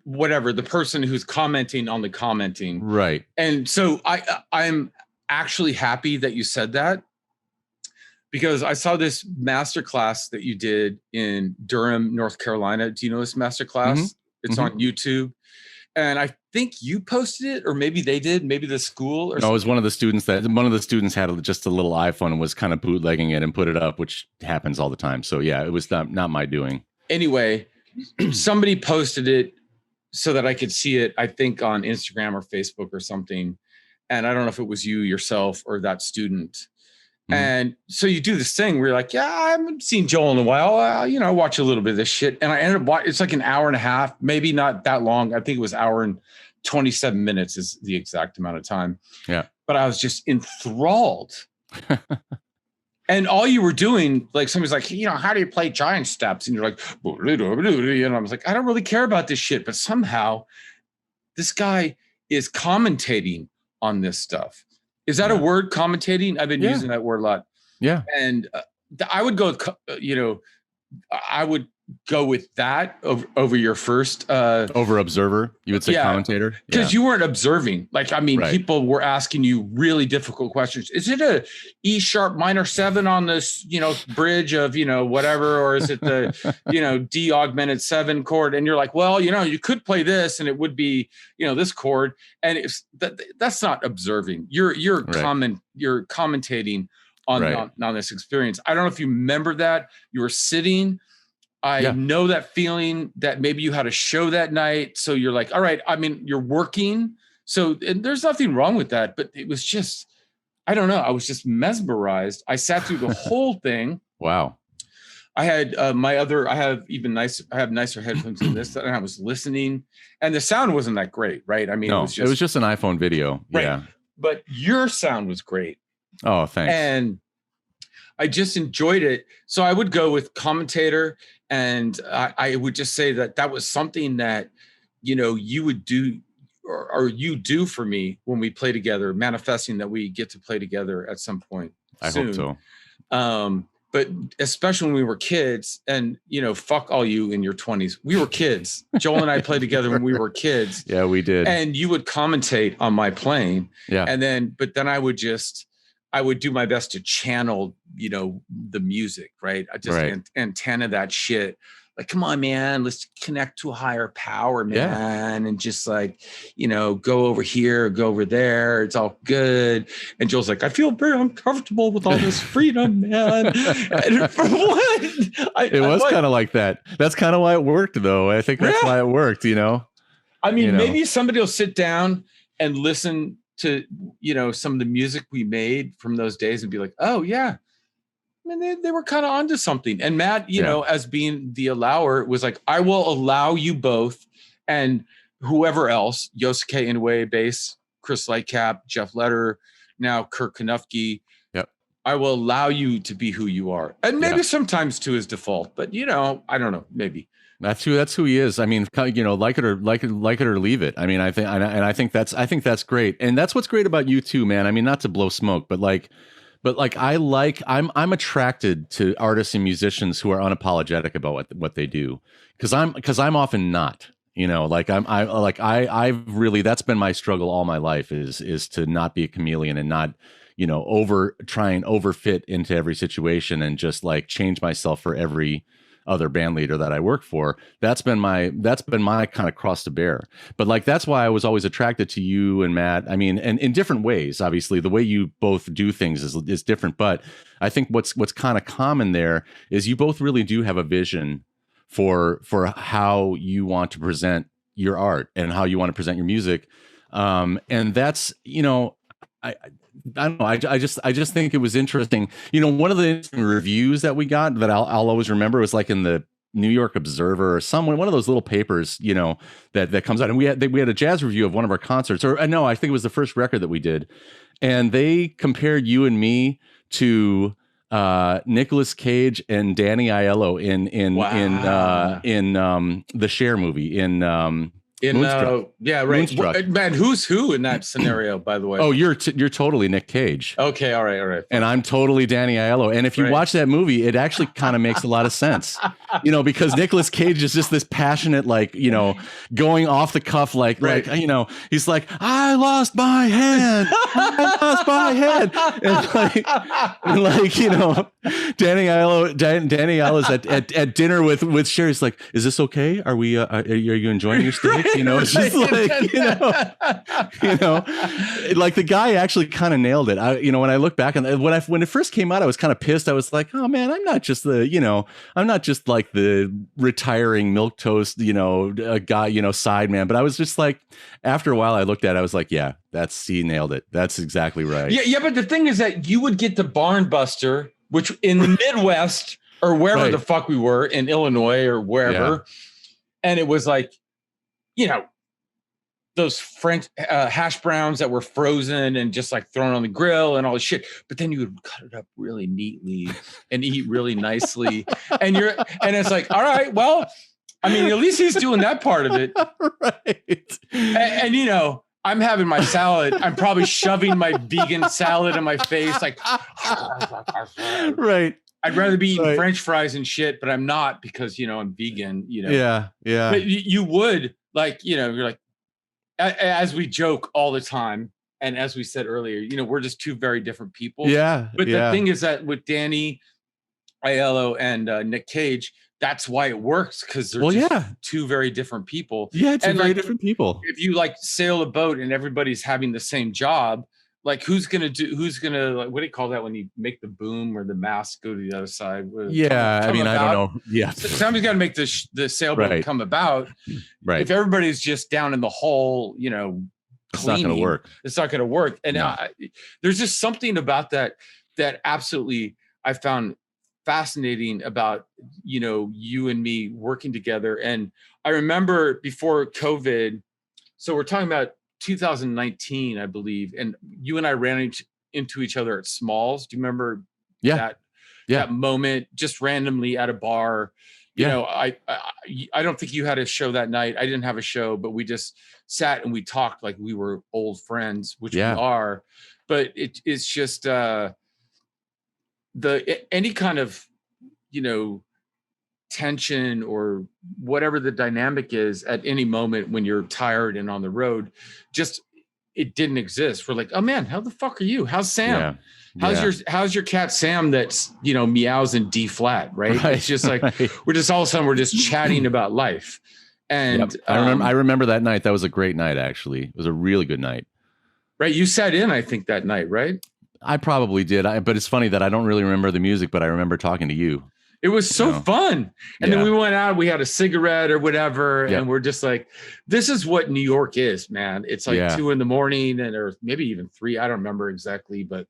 whatever, the person who's commenting on the commenting. Right. And so I'm actually happy that you said that, because I saw this masterclass that you did in Durham, North Carolina. Do you know this masterclass? Mm-hmm. It's on YouTube. And I think you posted it, or maybe they did, maybe the school or No, it was one of the students had just a little iPhone and was kind of bootlegging it and put it up, which happens all the time. So yeah, it was not my doing. Anyway, somebody posted it so that I could see it, I think on Instagram or Facebook or something. And I don't know if it was you yourself or that student. Mm-hmm. And so you do this thing where you're like, I haven't seen Joel in a while. I watch a little bit of this shit. And I ended up watching, it's like an hour and a half, maybe not that long. I think it was hour and 27 minutes is the exact amount of time. Yeah. But I was just enthralled. And all you were doing, like somebody's like, how do you play giant steps? And you're like, and I was like, I don't really care about this shit. But somehow this guy is commentating on this stuff. Is that a word, commentating? I've been using that word a lot. Yeah. And I would go, I would go with that over your first. Over observer, you would say commentator? Because you weren't observing. Like, people were asking you really difficult questions. Is it a E sharp minor 7 on this, bridge of, whatever? Or is it the, D augmented 7 chord? And you're like, well, you could play this and it would be, this chord. And it's that's not observing. You're commentating on this experience. I don't know if you remember that. You were sitting. I know that feeling that maybe you had a show that night. So you're like, all right, you're working. So, and there's nothing wrong with that, but it was just, I don't know. I was just mesmerized. I sat through the whole thing. Wow. I had I have nicer headphones than this, and I was listening, and the sound wasn't that great, right? It was just an iPhone video. Right. Yeah. But your sound was great. Oh, thanks. And I just enjoyed it. So I would go with commentator. And I would just say that was something that, you would do or you do for me when we play together, manifesting that we get to play together at some point soon. I hope so. But especially when we were kids and, fuck all you in your 20s. We were kids. Joel and I played together when we were kids. Yeah, we did. And you would commentate on my playing. Yeah. But then I would do my best to channel, the music, right? I just antenna that shit. Like, come on, man, let's connect to a higher power, man. Yeah. And just like, go over here, go over there. It's all good. And Joel's like, I feel very uncomfortable with all this freedom, man. And for what? It was kind of like that. That's kind of why it worked, though. I think that's why it worked, Maybe somebody will sit down and listen to some of the music we made from those days and be like, oh yeah, they were kind of onto something. And Matt, as being the allower, was like, I will allow you both, and whoever else, Yosuke Inoue bass, Chris Lightcap, Jeff Leder, now Kirk Kanufke. Yep. I will allow you to be who you are, and maybe sometimes to his default, but I don't know, maybe. That's who he is. I mean, like it or leave it. I mean, I think that's great. And that's what's great about you too, man. I mean, not to blow smoke, but I'm attracted to artists and musicians who are unapologetic about what they do. Cause I'm often not, I've really, that's been my struggle all my life is to not be a chameleon and not, try and overfit into every situation and just like change myself for every other band leader that I work for. That's been my kind of cross to bear. But like, that's why I was always attracted to you and Matt. I mean, and in different ways, obviously the way you both do things is different. But I think what's kind of common there is you both really do have a vision for how you want to present your art and how you want to present your music. And that's, I don't know. I just think it was interesting. One of the reviews that we got that I'll always remember was like in the New York Observer or one of those little papers, that comes out. And we had a jazz review of one of our concerts, or no, I think it was the first record that we did, and they compared you and me to Nicolas Cage and Danny Aiello in the Cher movie Moonstruck. Yeah, right. Moonstruck. Man, who's who in that scenario, by the way? Oh, you're totally Nick Cage. Okay, all right. And I'm totally Danny Aiello. And if you watch that movie, it actually kind of makes a lot of sense, because Nicolas Cage is just this passionate, going off the cuff, he's like, I lost my hand, and Danny Aiello's at dinner with Cher. He's like, is this okay? Are you enjoying your steak? It's just like the guy actually kind of nailed it. When I look back on when it first came out, I was kind of pissed. I was like, oh man, I'm not just like the retiring milquetoast, guy, sideman. But I was just like, after a while, I looked at it, I was like, yeah, he nailed it. That's exactly right. Yeah. But the thing is that you would get the barn buster, which in the Midwest or wherever the fuck we were in Illinois or wherever, and it was like, those French hash browns that were frozen and just like thrown on the grill and all this shit. But then you would cut it up really neatly and eat really nicely. And it's like, all right, well, I mean, at least he's doing that part of it. Right. And I'm having my salad. I'm probably shoving my vegan salad in my face. Like, right. I'd rather be eating French fries and shit, but I'm not because, I'm vegan, Yeah. But you would, you're like, as we joke all the time, and as we said earlier, we're just two very different people. Yeah. But the thing is that with Danny Aiello and Nick Cage, that's why it works, because they're just two very different people. Yeah, very different people. If you sail a boat and everybody's having the same job, who's gonna what do you call that when you make the boom or the mast go to the other side? Yeah, I mean, I don't know. Yeah, somebody's got to make the sailboat come about. Right. If everybody's just down in the hole, cleaning, it's not going to work. It's not going to work. And there's just something about that absolutely I found fascinating about you and me working together. And I remember before COVID, so we're talking about 2019, I believe, and you and I ran into each other at Smalls. Do you remember that moment, just randomly at a bar? I don't think you had a show that night. I didn't have a show, but we just sat and we talked like we were old friends, which we are. But it's just any kind of tension or whatever the dynamic is at any moment when you're tired and on the road, just it didn't exist. We're like, oh man, how the fuck are you? How's Sam? How's your cat Sam that's meows in D flat, right? It's just like we're just all of a sudden we're just chatting about life. And I remember that night. That was a great night, actually. It was a really good night. Right. You sat in, I think, that night, right? I probably did. But it's funny that I don't really remember the music, but I remember talking to you. It was so fun. And then we went out, we had a cigarette or whatever. And we're just like, this is what New York is, man. It's like 2 a.m. or maybe even 3. I don't remember exactly, but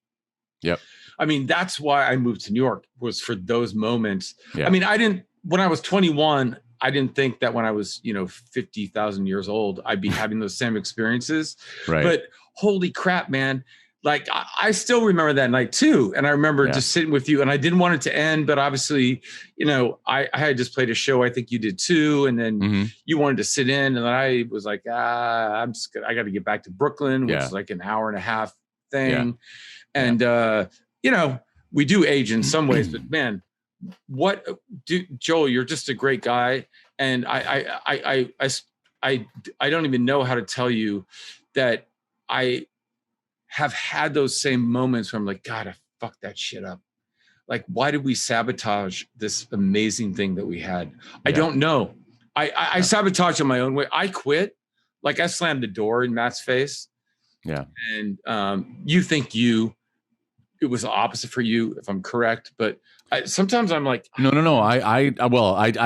I mean, that's why I moved to New York, was for those moments. I mean, when I was 21, I didn't think that when I was, 50,000 years old, I'd be having those same experiences. Right. But holy crap, man. like I still remember that night too. And I remember just sitting with you, and I didn't want it to end, but obviously, you know, I had just played a show. I think you did too. And then you wanted to sit in, and then I was like, I got to get back to Brooklyn, which is like an hour and a half thing. And, you know, we do age in some ways, but man, Joel, you're just a great guy. And I don't even know how to tell you that I have had those same moments where I'm like, God, I fucked that shit up. Like, why did we sabotage this amazing thing that we had? I don't know. I sabotaged in my own way. I quit. Like, I slammed the door in Matt's face. Yeah. And you think it was the opposite for you, if I'm correct. But sometimes I'm like, no. I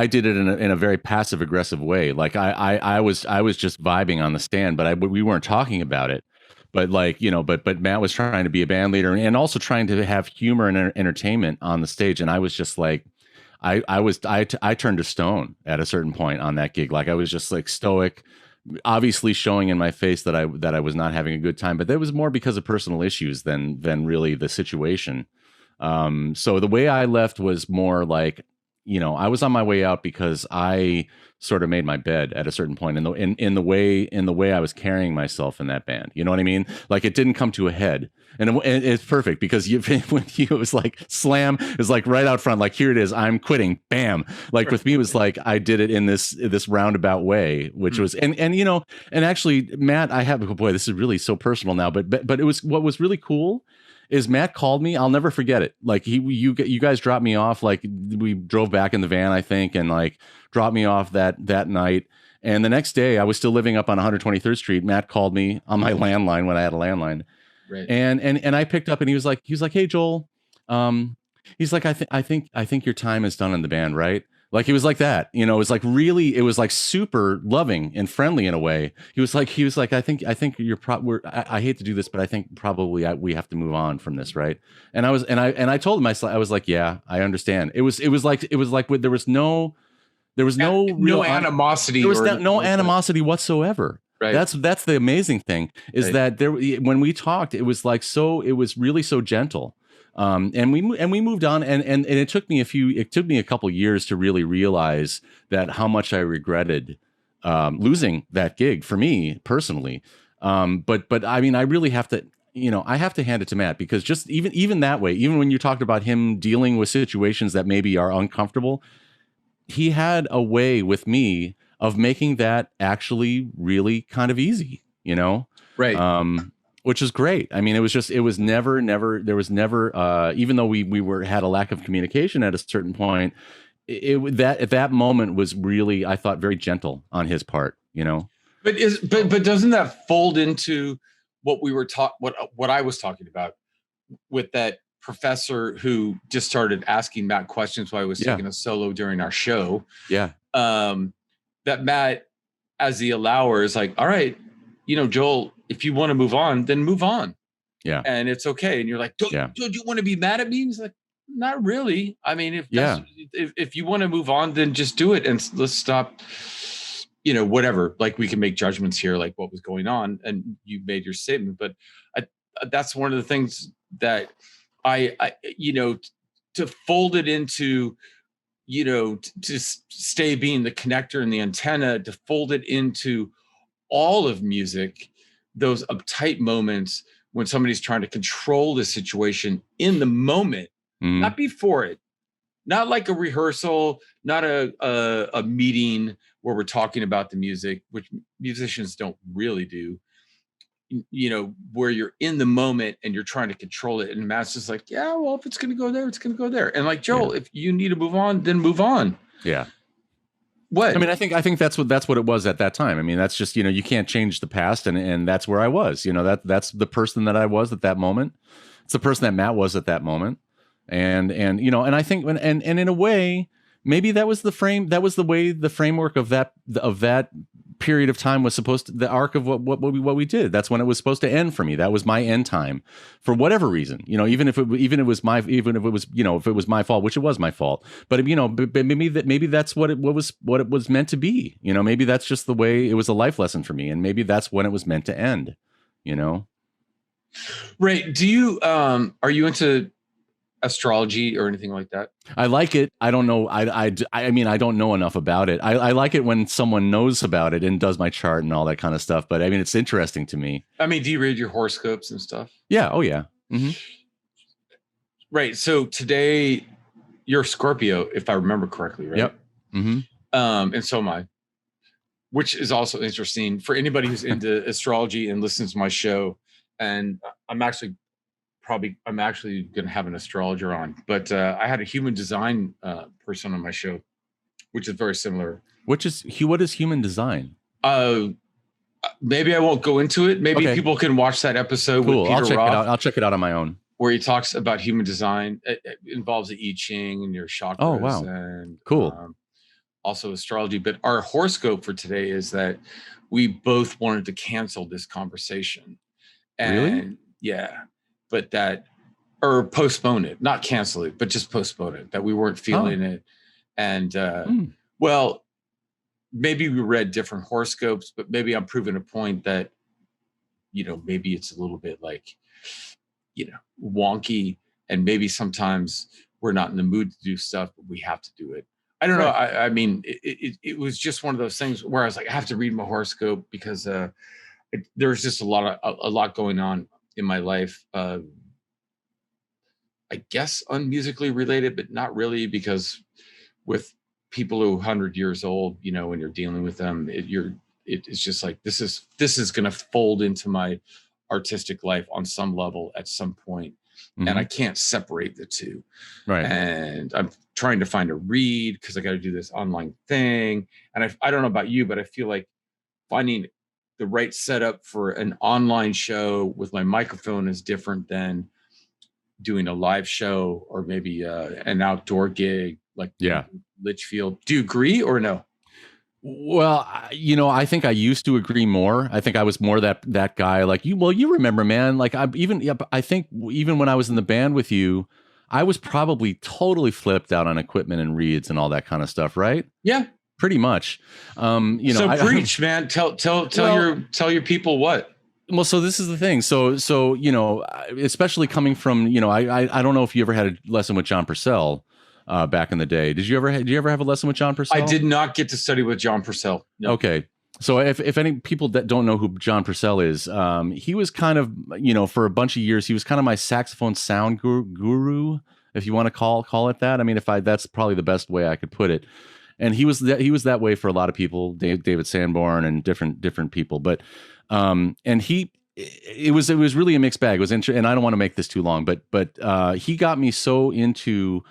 did it in a very passive aggressive way. Like I was just vibing on the stand, but we weren't talking about it. But like, you know, but Matt was trying to be a band leader and also trying to have humor and entertainment on the stage. And I was just like, I turned to stone at a certain point on that gig. Like I was just like stoic, obviously showing in my face that I was not having a good time, but that was more because of personal issues than really the situation. So the way I left was more like, you know, I was on my way out because I sort of made my bed at a certain point in the way I was carrying myself in that band. You know what I mean? Like it didn't come to a head, and it's perfect because it was like slam is like right out front. Like here it is, I'm quitting. Bam. Like with me, it was like I did it in this roundabout way, which was and you know, and actually Matt, this is really so personal now, but it was what was really cool. Is Matt called me. I'll never forget it. Like you guys dropped me off. Like we drove back in the van, I think, and like dropped me off that night. And the next day, I was still living up on 123rd Street. Matt called me on my landline when I had a landline, right. And I picked up, and he was like, "Hey Joel," he's like, "I think your time is done in the band, right?" Like he was like that, you know. It was like super loving and friendly in a way. He was like, I think you're I hate to do this, but I think probably we have to move on from this, right? And I told him, I was like, yeah, I understand. It was like there was no real animosity. There was no animosity whatsoever. Right. That's the amazing thing is that when we talked, it was really so gentle. And we moved on, and it took me a couple years to really realize that how much I regretted losing that gig for me personally. But I mean, I really have to, you know, I have to hand it to Matt, because just even that way, even when you talked about him dealing with situations that maybe are uncomfortable, he had a way with me of making that actually really kind of easy, you know? Right. Which is great. I mean, there was never, even though we had a lack of communication at a certain point, at that moment was really, I thought, very gentle on his part, you know? But doesn't that fold into what we were what I was talking about with that professor who just started asking Matt questions while I was taking a solo during our show? Yeah. That Matt, as the allower, is like, all right, you know, Joel, if you want to move on, then move on. Yeah. And it's okay. And you're like, don't you want to be mad at me? He's like, not really. I mean, if you want to move on, then just do it. And let's stop, you know, whatever. Like we can make judgments here, like what was going on. And you made your statement. But that's one of the things that I you know, to fold it into, you know, to stay being the connector and the antenna, to fold it into all of music, those uptight moments when somebody's trying to control the situation in the moment, not before it, not like a rehearsal, not a meeting where we're talking about the music, which musicians don't really do, you know, where you're in the moment and you're trying to control it. And Matt's just like, yeah, well, if it's going to go there, it's going to go there. And like, Joel, if you need to move on, then move on. Yeah. What? I mean, I think that's what it was at that time. I mean, that's just, you know, you can't change the past, and that's where I was. You know, that's the person that I was at that moment. It's the person that Matt was at that moment, and you know, and I think and in a way, maybe that was the way the framework of that period of time was supposed to, the arc of what we did. That's when it was supposed to end for me. That was my end time for whatever reason, you know, even if it was my fault, which it was my fault, but you know, maybe that's what it was meant to be, you know, maybe that's just the way it was, a life lesson for me. And maybe that's when it was meant to end, you know? Right. Do you are you into astrology or anything like that? I like it. I don't know. I mean, I don't know enough about it. I like it when someone knows about it and does my chart and all that kind of stuff. But I mean, it's interesting to me. I mean, do you read your horoscopes and stuff? Yeah. Oh, yeah. Mm-hmm. Right. So today you're Scorpio, if I remember correctly, right? Yep. Mm-hmm. And so am I, which is also interesting for anybody who's into astrology and listens to my show. And I'm actually going to have an astrologer on, but I had a human design person on my show, which is very similar. What is human design? Maybe I won't go into it. Maybe people can watch that episode with Peter Roth. I'll check it out on my own. Where he talks about human design. It involves the I Ching and your chakras. Oh, wow. And cool. Also astrology. But our horoscope for today is that we both wanted to cancel this conversation. And really? Yeah. But or postpone it, not cancel it, but just postpone it, that we weren't feeling it. And well, maybe we read different horoscopes, but maybe I'm proving a point that, maybe it's a little bit like, wonky, and maybe sometimes we're not in the mood to do stuff, but we have to do it. I don't know. I mean, it was just one of those things where I was like, I have to read my horoscope because there's just a lot going on in my life. I guess unmusically related, but not really, because with people who are 100 years old, when you're dealing with them, it's just like, this is going to fold into my artistic life on some level at some point. Mm-hmm. And I can't separate the two. Right. And I'm trying to find a read because I got to do this online thing. And I don't know about you, but I feel like finding the right setup for an online show with my microphone is different than doing a live show or maybe an outdoor gig like Litchfield. Do you agree or no? Well, I think I used to agree more. I think I was more that guy like you. Well, you remember, man, like I think even when I was in the band with you, I was probably totally flipped out on equipment and reeds and all that kind of stuff, right? Yeah. Pretty much. So preach, man. Tell your people what. Well, so this is the thing. So especially coming from, I don't know if you ever had a lesson with John Purcell back in the day. Did you ever have a lesson with John Purcell? I did not get to study with John Purcell. No. Okay. So if any people that don't know who John Purcell is, he was kind of, for a bunch of years, he was kind of my saxophone sound guru, if you want to call it that. I mean, that's probably the best way I could put it. And he was that way for a lot of people, David Sanborn and different people. But and it was really a mixed bag. It was and I don't want to make this too long, but he got me so into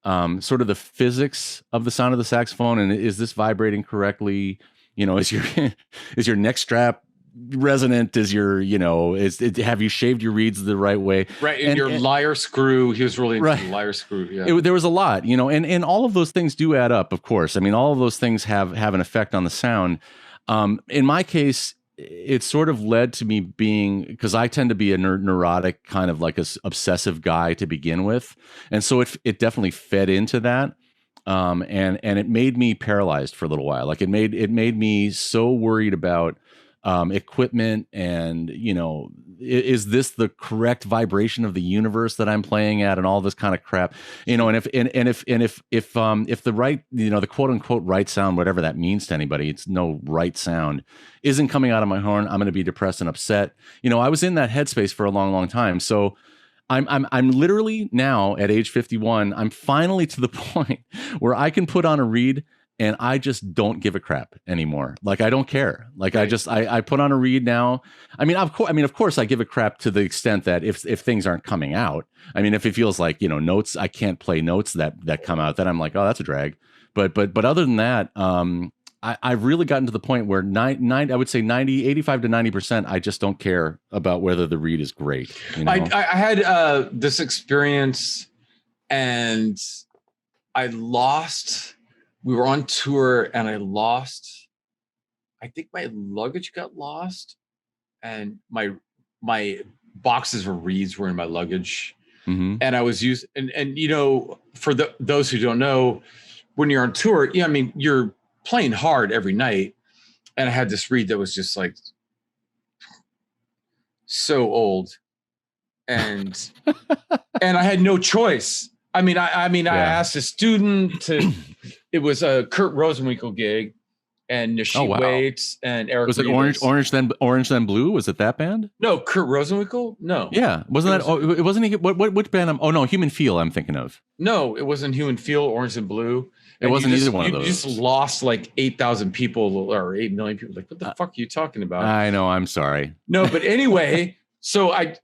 sort of the physics of the sound of the saxophone, and is this vibrating correctly? Is your neck strap resonant? Have you shaved your reeds the right way? Right, and your lyre screw. He was really into the lyre screw. Yeah, there was a lot, and all of those things do add up, of course. I mean, all of those things have an effect on the sound. In my case, it sort of led to me being, because I tend to be a neurotic kind of like a obsessive guy to begin with, and so it definitely fed into that. And it made me paralyzed for a little while. Like it made me so worried about equipment and, is this the correct vibration of the universe that I'm playing at, and all this kind of crap, and if the right, the quote unquote right sound, whatever that means to anybody, it's no right sound, isn't coming out of my horn, I'm going to be depressed and upset. I was in that headspace for a long, long time. So I'm literally now at age 51, I'm finally to the point where I can put on a reed and I just don't give a crap anymore. Like, I don't care. Like, right. I put on a reed now. I mean, of course I give a crap to the extent that if things aren't coming out, I mean, if it feels like, notes, I can't play notes that come out, then I'm like, oh, that's a drag. But other than that, I've really gotten to the point where I would say 85 to 90%, I just don't care about whether the reed is great. I had this experience, and we were on tour, and I think my luggage got lost, and my boxes of reeds were in my luggage. Mm-hmm. And I was for those who don't know, when you're on tour, I mean, you're playing hard every night, and I had this reed that was just like so old, and I had no choice. I asked a student to. It was a Kurt Rosenwinkel gig, and Nasheed Waits and Eric. Was it Rivas. Orange then Blue? Was it that band? No, Kurt Rosenwinkel. No. Yeah, it wasn't he? Which band? No, Human Feel. I'm thinking of. No, it wasn't Human Feel. Orange and Blue. It wasn't either one of those. You just lost like 8,000 people or 8 million people. Like, what the fuck are you talking about? I know. I'm sorry. No, but anyway, so I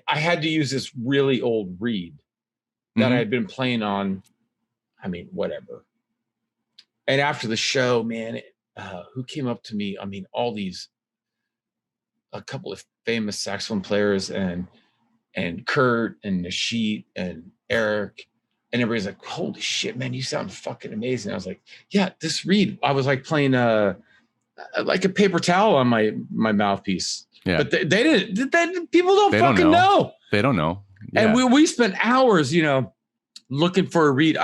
had to use this really old reed that I had been playing on. I mean, whatever. And after the show, man, who came up to me? I mean, a couple of famous saxophone players and Kurt and Nasheed and Eric. And everybody's like, holy shit, man, you sound fucking amazing. I was like, yeah, this reed. I was like playing like a paper towel on my mouthpiece. Yeah. But they didn't. People don't fucking know. They don't know. Yeah. And we spent hours, looking for a reed.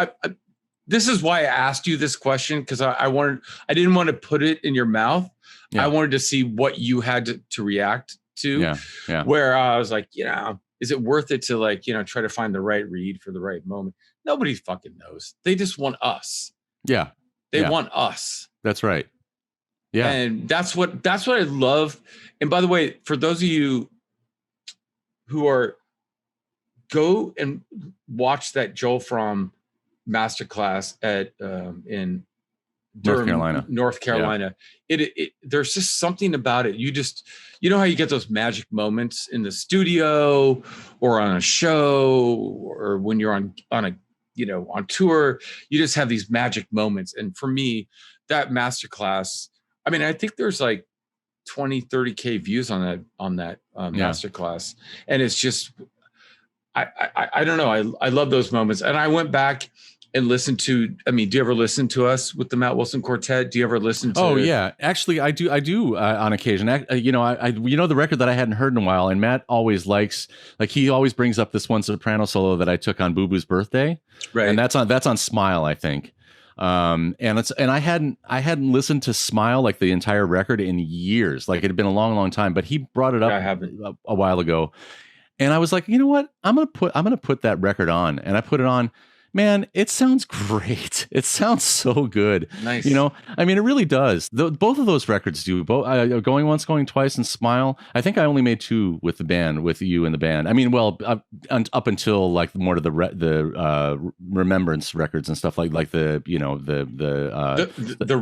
This is why I asked you this question, because I didn't want to put it in your mouth. Yeah. I wanted to see what you had to react to. Yeah. Yeah. Where I was like, is it worth it to try to find the right reed for the right moment? Nobody fucking knows. They just want us. Yeah. They want us. That's right. Yeah. And that's what I love. And by the way, for those of you who go and watch that Joel Frahm masterclass at in Durham, North Carolina. Yeah. There's just something about it. You know how you get those magic moments in the studio or on a show or when you're on tour, you just have these magic moments. And for me, that masterclass, I mean, I think there's like 20, 30K views on that masterclass. And it's just, I don't know. I love those moments. And I went back and listen to, do you ever listen to us with the Matt Wilson Quartet? Do you ever listen to? Oh yeah, actually I do on occasion. The record that I hadn't heard in a while, and Matt always likes, he always brings up this one soprano solo that I took on Boo Boo's birthday. Right. And that's on Smile, I think. And I hadn't listened to Smile, like the entire record, in years. Like it had been a long time, but he brought it up a while ago. And I was like, you know what? I'm gonna put that record on. And I put it on. Man, it sounds great. It sounds so good. Nice. It really does. Both of those records do. Both Going Once, Going Twice, and Smile. I think I only made 2 with the band, with you and the band. Up until like more to the Remembrance records and stuff like the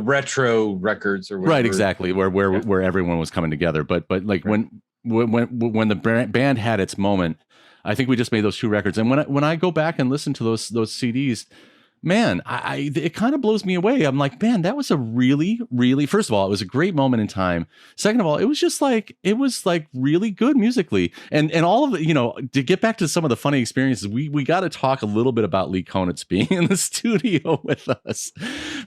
retro records or whatever. Right, exactly. Where everyone was coming together. But like right. when the band had its moment, I think we just made those 2 records. And when I go back and listen to those CDs, man, it kind of blows me away. I'm like, man, that was a really, really, first of all, it was a great moment in time. Second of all, it was really good musically. And all of it, to get back to some of the funny experiences, we got to talk a little bit about Lee Konitz being in the studio with us,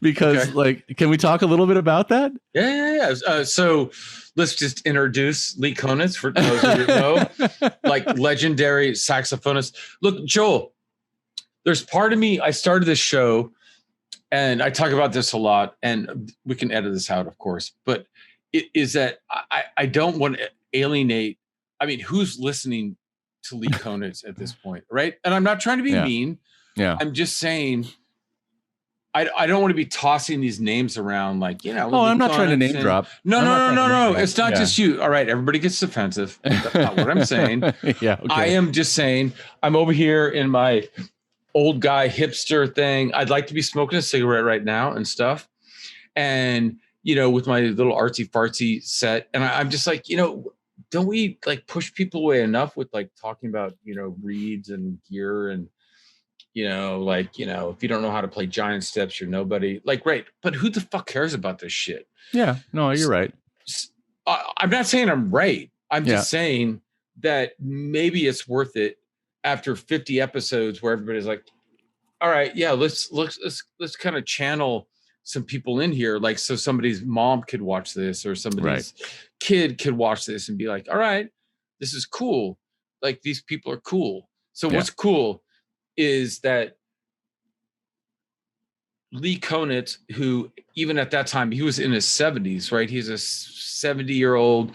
because can we talk a little bit about that? Yeah. So let's just introduce Lee Konitz for those of you who know, legendary saxophonist. Look, Joel, there's part of me, I started this show and I talk about this a lot, and we can edit this out, of course, but it is that I don't want to alienate. I mean, who's listening to Lee Konitz at this point, right? And I'm not trying to be mean. Yeah. I'm just saying, I don't want to be tossing these names around I'm not trying to name drop. No. It's not just you. All right, everybody gets defensive. That's not what I'm saying. Yeah. Okay. I am just saying, I'm over here in my old guy hipster thing. I'd like to be smoking a cigarette right now and stuff. And, with my little artsy fartsy set. And I'm just like, don't we push people away enough with talking about, reeds and gear and, if you don't know how to play giant steps, you're nobody. Right. But who the fuck cares about this shit? Yeah. No, you're right. I'm not saying I'm right. I'm just saying that maybe it's worth it after 50 episodes where everybody's like, all right, yeah, let's kind of channel some people in here. So somebody's mom could watch this, or somebody's kid could watch this and be like, all right, this is cool. These people are cool. So what's cool is that Lee Konitz, who even at that time, he was in his 70s, right? He's a 70-year-old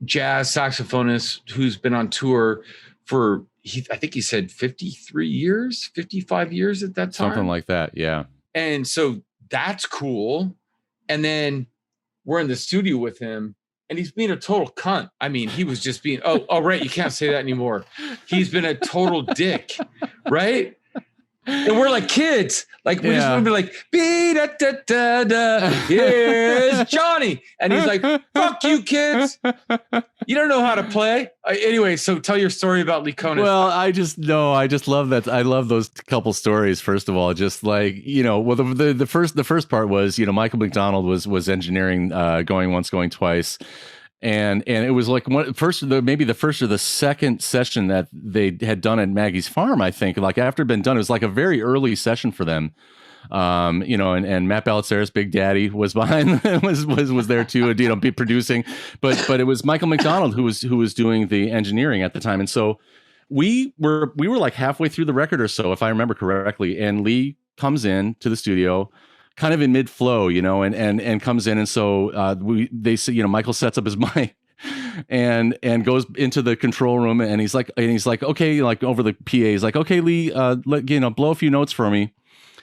jazz saxophonist who's been on tour for, I think he said 53 years, 55 years at that time. Something like that, yeah. And so that's cool. And then we're in the studio with him, and he's being a total cunt. I mean, he was just being, oh, right, you can't say that anymore. He's been a total dick, right? And we're like kids. Like, we just want to be like, da-da-da-da, here's Johnny. And he's like, fuck you, kids. You don't know how to play. Anyway, so tell your story about Lee Konitz. Well, I just love that. I love those couple stories. First of all, just like, well, the first part was, Michael McDonald was engineering Going Once, Going Twice. And it was like maybe the first or the second session that they had done at Maggie's Farm, I think. Like after it'd been done, it was like a very early session for them. And Matt Ballesteros, Big Daddy, was behind was there too, be producing, but it was Michael McDonald who was doing the engineering at the time. And so we were like halfway through the record or so, if I remember correctly, and Lee comes in to the studio kind of in mid flow, and comes in. And so they say, Michael sets up his mic and goes into the control room, and he's like, okay, like over the PA, he's like, okay, Lee, blow a few notes for me.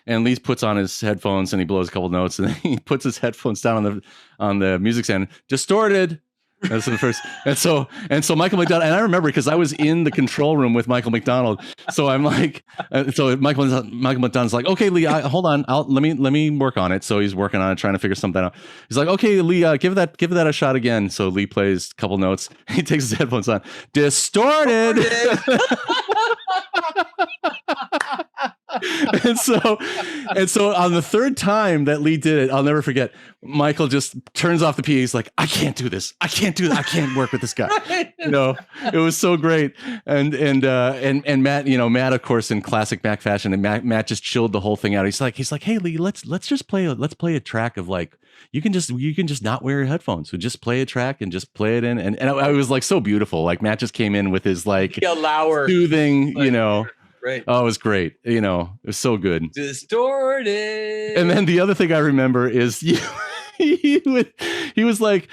And Lee puts on his headphones and he blows a couple notes, and then he puts his headphones down on the music stand. Distorted. That's the first. And so Michael McDonald, and I remember because I was in the control room with Michael McDonald. So I'm like, Michael McDonald's like, okay, Lee, hold on, let me work on it. So he's working on it, trying to figure something out. He's like, okay, Lee, give that a shot again. So Lee plays a couple notes. He takes his headphones on. Distorted. And so on the third time that Lee did it, I'll never forget, Michael just turns off the PA. He's like, I can't do this. I can't do that. I can't work with this guy. It was so great. And Matt, Matt, of course, in classic Mac fashion, and Matt just chilled the whole thing out. He's like, hey, Lee, let's just play a track of like, you can just not wear your headphones. So just play a track and just play it in. And I was like so beautiful. Like Matt just came in with his like soothing, Right. Oh, it was great. It was so good. Distorted. And then the other thing I remember is he was like,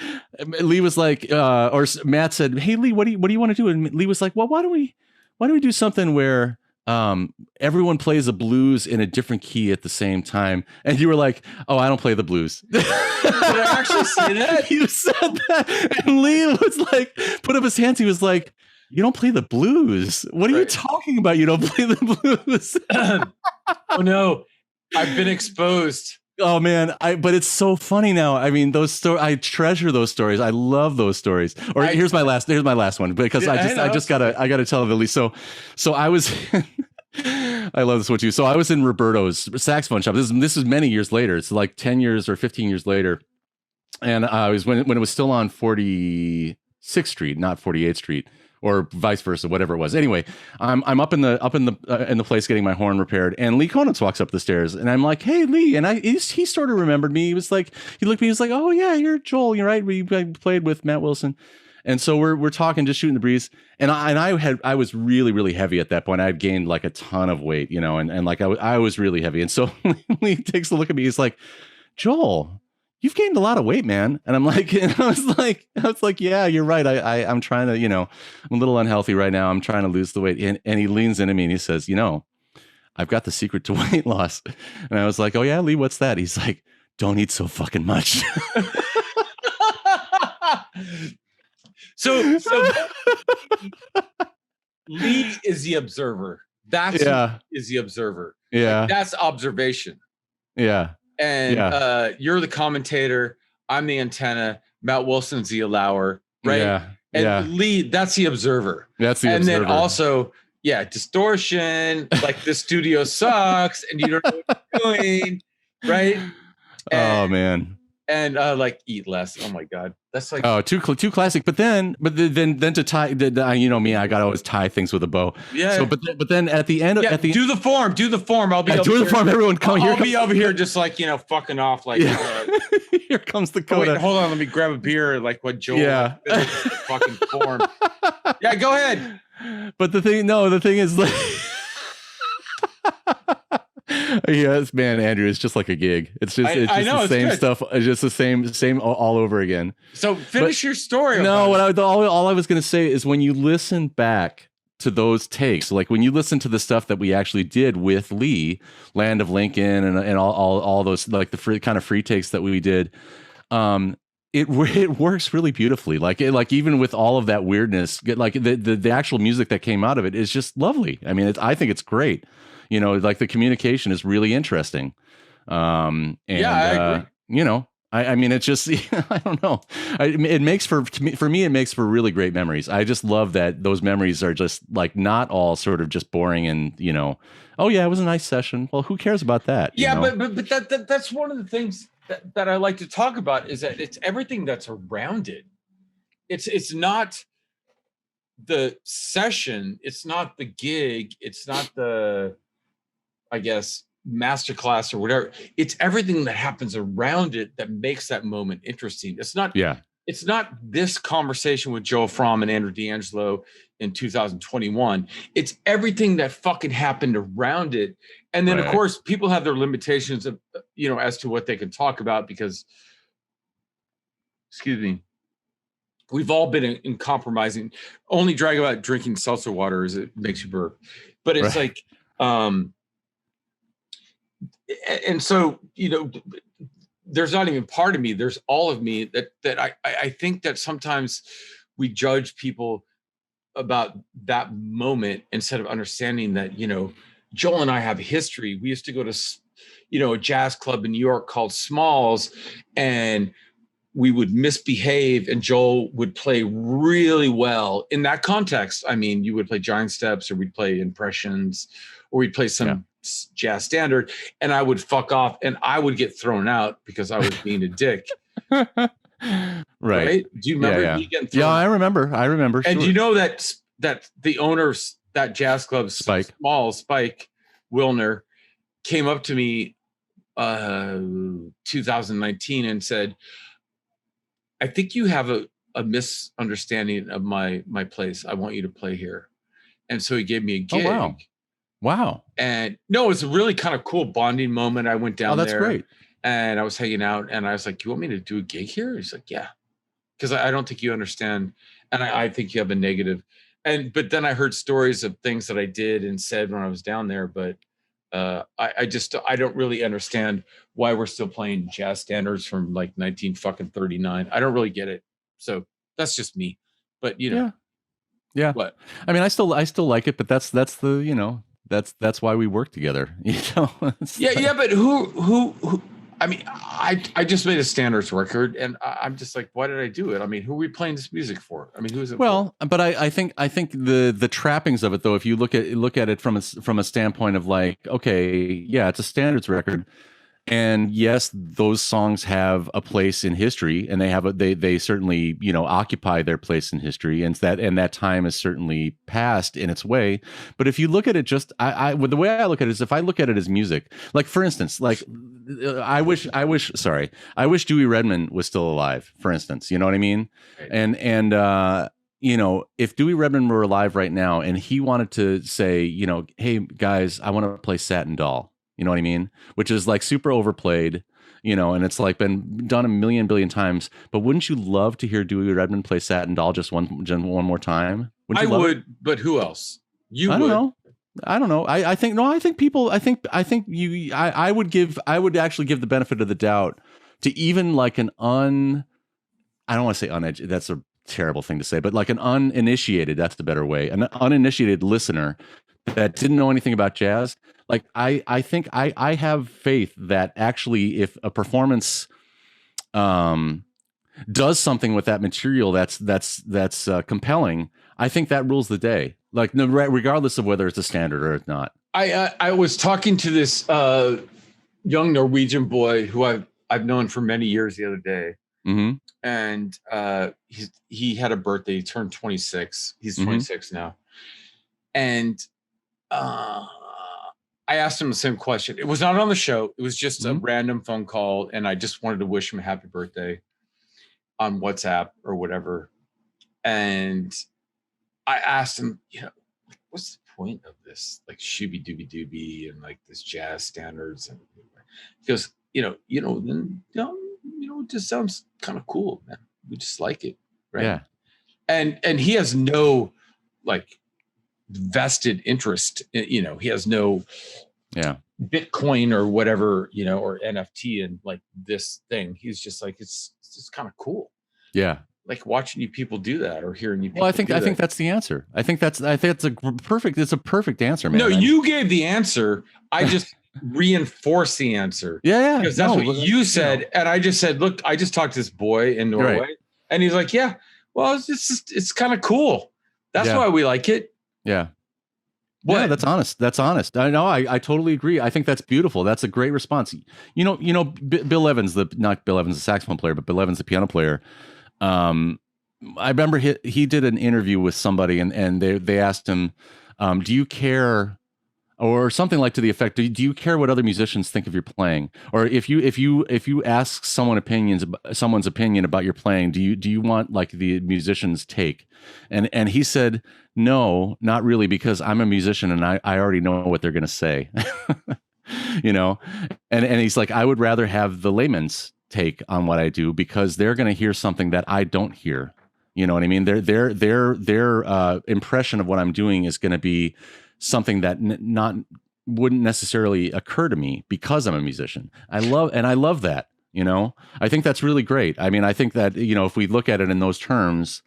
Lee was like, or Matt said, hey, Lee, what do you want to do? And Lee was like, well, why don't we do something where everyone plays a blues in a different key at the same time? And you were like, oh, I don't play the blues. Did I actually say that? You said that. And Lee was like, put up his hands. He was like, you don't play the blues. What are you talking about? You don't play the blues. Oh no, I've been exposed. Oh man, but it's so funny now. I mean, those stories, I treasure those stories. I love those stories. Or here's my last one, because I gotta tell it, Lee. So I was I love this one too. So I was in Roberto's saxophone shop. This is many years later. It's like 10 years or 15 years later. And I was when it was still on 46th Street, not 48th Street. Or vice versa, whatever it was. Anyway, I'm up in the place getting my horn repaired, and Lee Konitz walks up the stairs, and I'm like, "Hey, Lee!" And he sort of remembered me. He was like, he looked at me, he was like, "Oh yeah, you're Joel. You're right. We played with Matt Wilson." And so we're talking, just shooting the breeze. And I was really, really heavy at that point. I had gained like a ton of weight, and like I was really heavy. And so Lee takes a look at me. He's like, "Joel, you've gained a lot of weight, man." And I'm like, I was like, yeah, you're right. I'm trying to, I'm a little unhealthy right now. I'm trying to lose the weight. And he leans into me and he says, I've got the secret to weight loss. And I was like, oh yeah, Lee, what's that? He's like, don't eat so fucking much. So Lee is the observer. Is the observer. Yeah. Like, that's observation. Yeah. And you're the commentator. I'm the antenna. Matt Wilson's the allower, right? Yeah. And Lee, that's the observer. That's the observer. And then also, distortion. Like the studio sucks, and you don't know what you're doing, right? Oh man. And like eat less. Oh my God, that's like too classic. But then to tie, me, I gotta always tie things with a bow. Yeah. So but then at the end, do the form. I'll be doing the form. Everyone come here. I'll be over here, just like fucking off. Like here comes the coda. Hold on, let me grab a beer. Like what Joel? Yeah. The fucking form. Yeah, go ahead. But the thing is like. Yes, man, Andrew, it's just like a gig. It's just the same stuff. It's just the same all over again. So finish your story. No, all I was going to say is when you listen back to those takes, like when you listen to the stuff that we actually did with Lee, Land of Lincoln, and all those, like the free takes that we did, it works really beautifully. Like even with all of that weirdness, like the actual music that came out of it is just lovely. I mean, I think it's great. You know, like the communication is really interesting. I agree. You know, I mean, it's just, I don't know. It makes for me, it makes for really great memories. I just love that those memories are just like not all sort of just boring and, you know, oh yeah, it was a nice session. Well, who cares about that? Yeah, you know? but that's one of the things that I like to talk about is that it's everything that's around it. It's not the session, it's not the gig, it's not the, I guess, masterclass or whatever. It's everything that happens around it that makes that moment interesting. It's not this conversation with Joe Frahm and Andrew D'Angelo in 2021. It's everything that fucking happened around it. And then, of course, people have their limitations of, you know, as to what they can talk about because, excuse me, we've all been in compromising. Only drag about drinking seltzer water is it makes you burp. But it's like, and so, you know, there's not even part of me, there's all of me that I think that sometimes we judge people about that moment instead of understanding that, you know, Joel and I have a history. We used to go to, you know, a jazz club in New York called Smalls, and we would misbehave and Joel would play really well in that context. I mean, you would play giant steps or we'd play impressions or we'd play some jazz standard and I would fuck off and I would get thrown out because I was being a dick. Right? Do you remember me getting thrown out? I remember. And you know that the owner of that jazz club, Spike Wilner, came up to me 2019 and said, I think you have a misunderstanding of my place. I want you to play here. And so he gave me a gig. Oh, wow. And no, it was a really kind of cool bonding moment. I went down there. That's great. And I was hanging out and I was like, you want me to do a gig here? He's like, yeah. Because I don't think you understand. And I think you have a negative. But then I heard stories of things that I did and said when I was down there. But I don't really understand why we're still playing jazz standards from like 1939. I don't really get it. So that's just me. But you know, yeah. What? I mean, I still like it, but that's the, you know, that's why we work together. You know. Yeah. But who? I mean, I just made a standards record, and I'm just like, why did I do it? I mean, who are we playing this music for? I mean, who is it? Well, for? But I think the trappings of it, though, if you look at it from a standpoint of like, okay, yeah, it's a standards record, and yes, those songs have a place in history, and they certainly, you know, occupy their place in history, and that time is certainly passed in its way. But if you look at it, just the way I look at it is, if I look at it as music, like for instance, like I wish Dewey Redman was still alive, for instance, you know what I mean? Right. And you know, if Dewey Redman were alive right now and he wanted to say, you know, hey guys, I want to play Satin Doll. You know what I mean? Which is like super overplayed, you know, and it's like been done a million billion times. But wouldn't you love to hear Dewey Redman play Satin Doll just one more time? I would, but who else? I don't know. I think I would actually give the benefit of the doubt to even like I don't want to say uneducated. That's a terrible thing to say, but like an uninitiated, that's the better way. An uninitiated listener that didn't know anything about jazz. Like I think I have faith that actually if a performance does something with that material that's compelling, I think that rules the day. Like regardless of whether it's a standard or not. I was talking to this young Norwegian boy who I've known for many years the other day, and he had a birthday. He turned 26. He's 26 now, and I asked him the same question. It was not on the show. It was just a random phone call, and I just wanted to wish him a happy birthday on WhatsApp or whatever. And I asked him, you know, what's the point of this like shooby dooby dooby and like this jazz standards? And he goes, then it just sounds kind of cool, man. We just like it, right? Yeah. And he has no like vested interest, he has no Bitcoin or whatever, or NFT and like this thing. He's just like, it's just kind of cool. Yeah. Like watching you people do that or hearing you people Well, I think that's the answer. I think it's a perfect answer, man. No, you gave the answer. I just reinforce the answer. Yeah. Because that's what you said. And I just said, look, I just talked to this boy in Norway and he's like, yeah, well, it's kind of cool. That's why we like it. Yeah. What? Yeah, that's honest. That's honest. I know. I totally agree. I think that's beautiful. That's a great response. Bill Evans, not Bill Evans, the saxophone player, but Bill Evans, the piano player. I remember he did an interview with somebody and they asked him, do you care, or something like to the effect, do you care what other musicians think of your playing? Or if you ask someone's opinion about your playing, do you want like the musician's take? And he said, no, not really, because I'm a musician and I already know what they're going to say. And he's like, I would rather have the layman's take on what I do because they're going to hear something that I don't hear. You know what I mean? Their impression of what I'm doing is going to be something that wouldn't necessarily occur to me because I'm a musician. I love that. I think that's really great. I mean, I think that if we look at it in those terms,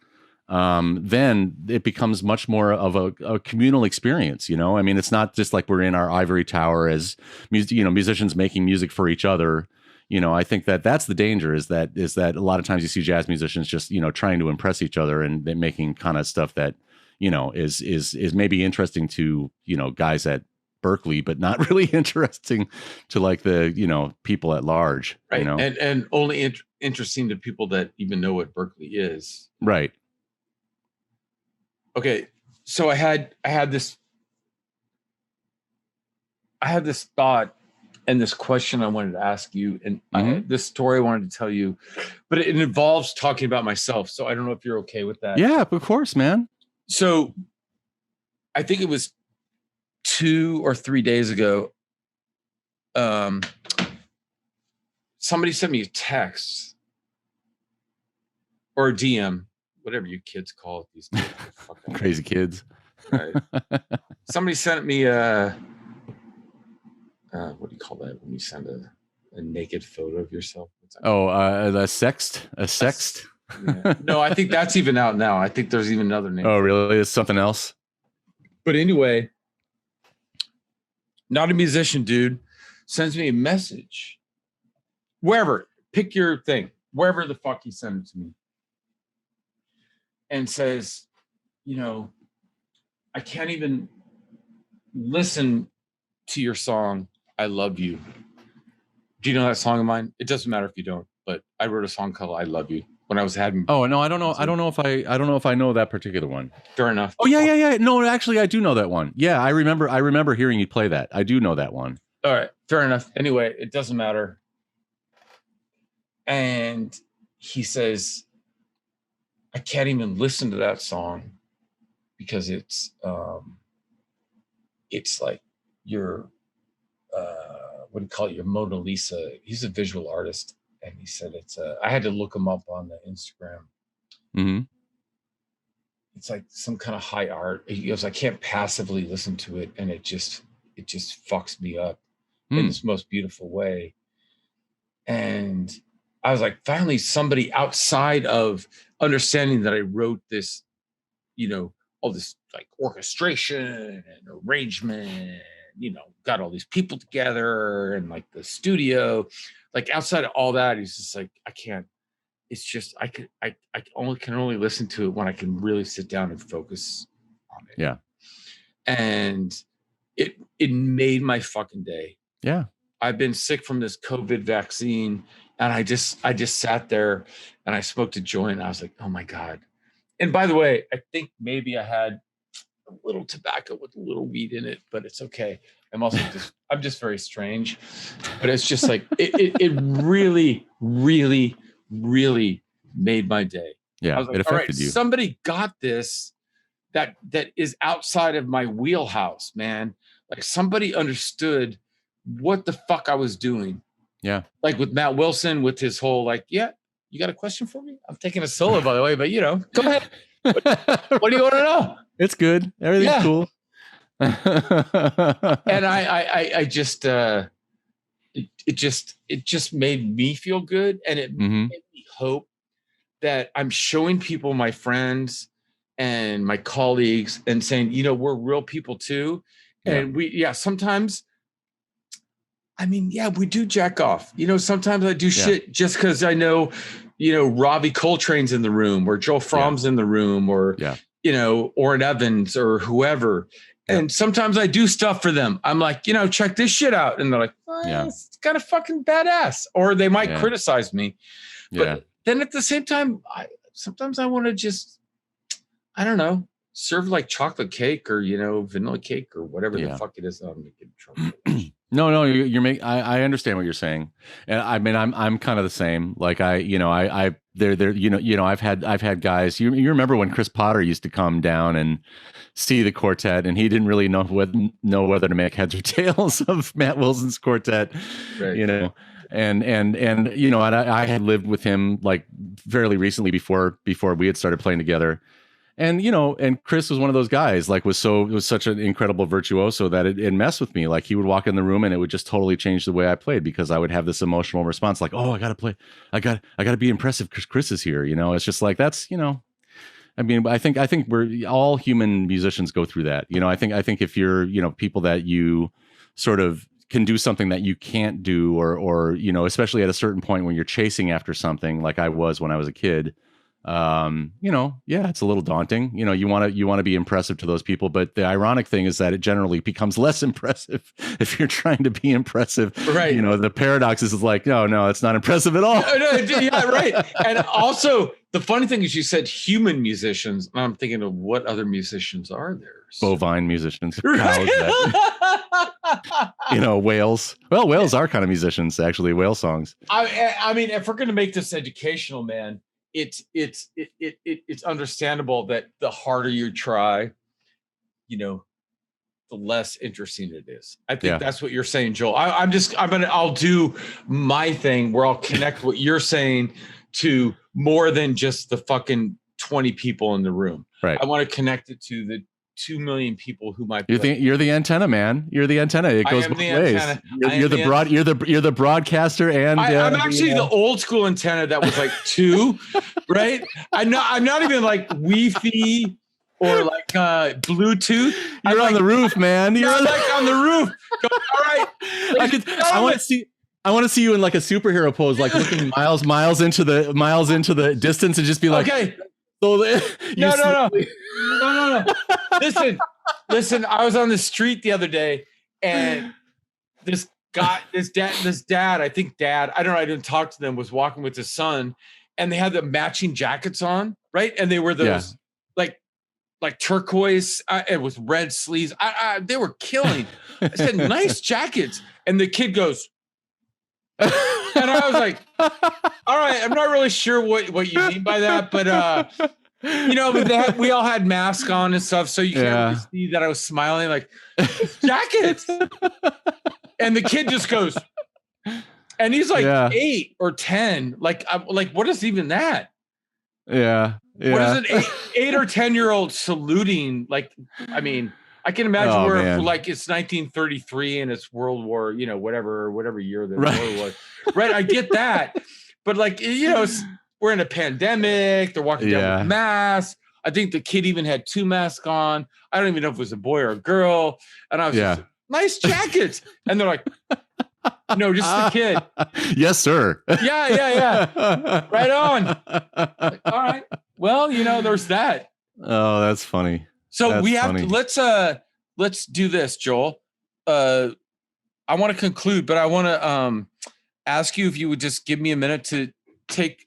then it becomes much more of a communal experience. I mean, it's not just like we're in our ivory tower as musicians making music for each other. I think that's the danger is that a lot of times you see jazz musicians just, trying to impress each other and making kind of stuff that, is maybe interesting to, guys at Berkeley, but not really interesting to like the, people at large, right. And only interesting to people that even know what Berkeley is. Right. Okay. So I had this thought and this question I wanted to ask you, and this story I wanted to tell you, but it involves talking about myself. So I don't know if you're okay with that. Yeah, of course, man. So I think it was 2 or 3 days ago. Somebody sent me a text or a DM, whatever you kids call it these days. Crazy kids. Right. Somebody sent me what do you call that when you send a naked photo of yourself? A sext? A sext? Yeah. No, I think that's even out now. I think there's even another name. Oh, really? It's something else? But anyway, not a musician, dude, sends me a message. Wherever, pick your thing, wherever the fuck he sent it to me. And says, I can't even listen to your song, I Love You. Do you know that song of mine? It doesn't matter if you don't, but I wrote a song called I Love You when I was having. Oh, no, I don't know. I don't know if I know that particular one. Fair enough. Oh, yeah. No, actually, I do know that one. Yeah, I remember hearing you play that. I do know that one. All right. Fair enough. Anyway, it doesn't matter. And he says, I can't even listen to that song because it's like your, what do you call it? Your Mona Lisa. He's a visual artist. And he said I had to look him up on the Instagram. Mm-hmm. It's like some kind of high art. He goes, I can't passively listen to it. And it just fucks me up in this most beautiful way. And I was like, finally, somebody outside of understanding that I wrote this, all this like orchestration and arrangement, got all these people together and like the studio, like outside of all that, he's just like, I can't, it's just, I can only listen to it when I can really sit down and focus on it. Yeah. And it made my fucking day. Yeah. I've been sick from this COVID vaccine. And I just sat there and I smoked a joint. And I was like, oh my God. And by the way, I think maybe I had a little tobacco with a little weed in it, but it's okay. I'm just very strange. But it's just like, it really, really, really made my day. Yeah, I was like, it affected you. Somebody got this. that is outside of my wheelhouse, man. Like somebody understood what the fuck I was doing. Yeah. Like with Matt Wilson, with his whole like, yeah, you got a question for me? I'm taking a solo, by the way, but go ahead. What do you want to know? It's good. Everything's cool. And I just it just made me feel good, and it made me hope that I'm showing people, my friends and my colleagues, and saying, we're real people too. And sometimes, I mean, we do jack off. Sometimes I do shit just because I know, Robbie Coltrane's in the room, or Joel Fromm's in the room, or, Orrin Evans or whoever. Yeah. And sometimes I do stuff for them. I'm like, check this shit out. And they're like, it's kind of fucking badass. Or they might criticize me. But then at the same time, sometimes I want to just, I don't know, serve like chocolate cake or, vanilla cake or whatever the fuck it is. I'm going to get in trouble. No, I understand what you're saying. And I mean, I'm kind of the same. Like I've had guys, you remember when Chris Potter used to come down and see the quartet, and he didn't really know whether to make heads or tails of Matt Wilson's quartet, right. And I had lived with him like fairly recently before we had started playing together. And, and Chris was one of those guys, like was such an incredible virtuoso that it messed with me. Like he would walk in the room and it would just totally change the way I played, because I would have this emotional response like, oh, I got to play. I got to be impressive because Chris is here. It's just like, that's, I mean, I think we're all human musicians go through that. I think if you're, people that you sort of can do something that you can't do, or, especially at a certain point when you're chasing after something like I was when I was a kid, it's a little daunting. You want to be impressive to those people, but the ironic thing is that it generally becomes less impressive if you're trying to be impressive. Right. The paradox is like, no, it's not impressive at all. Yeah, right. And also the funny thing is you said human musicians, and I'm thinking of what other musicians are there? Bovine musicians. Cows, whales. Well, whales are kind of musicians, actually, whale songs. I mean, if we're going to make this educational, man, it's understandable that the harder you try, the less interesting it is. I think that's what you're saying, Joel. I'll do my thing where I'll connect what you're saying to more than just the fucking 20 people in the room. Right. I want to connect it to the 2 million people who might. You're the antenna, man. You're the antenna. It goes both ways. You're the broadcaster, and I'm actually the old school antenna that was like 2, right? I'm not even like Wi-Fi or like Bluetooth. You're on the roof, man. You're on the roof. All right. I want to see you in like a superhero pose, like looking miles into the distance, and just be like, okay. So no. Listen. I was on the street the other day, and this dad, I don't know, I didn't talk to them, was walking with his son, and they had the matching jackets on, right? And they were those like turquoise and with red sleeves. They were killing. I said, nice jackets, and the kid goes. And I was like, all right, I'm not really sure what you mean by that, but we all had masks on and stuff, so you can't really see that I was smiling like, jackets. And the kid just goes, and he's like 8 or 10. Like, I'm like, what is even that? Yeah. What is an 8 or 10-year-old saluting? Like, I mean, I can imagine like it's 1933 and it's World War, whatever year the war was. Right. I get that. But like, we're in a pandemic. They're walking down with masks. I think the kid even had 2 masks on. I don't even know if it was a boy or a girl. And I was just like, nice jackets. And they're like, no, just the kid. Yes, sir. Yeah. Right on. Like, all right. Well, there's that. Oh, that's funny. So let's do this, Joel. I want to conclude, but I want to ask you if you would just give me a minute to take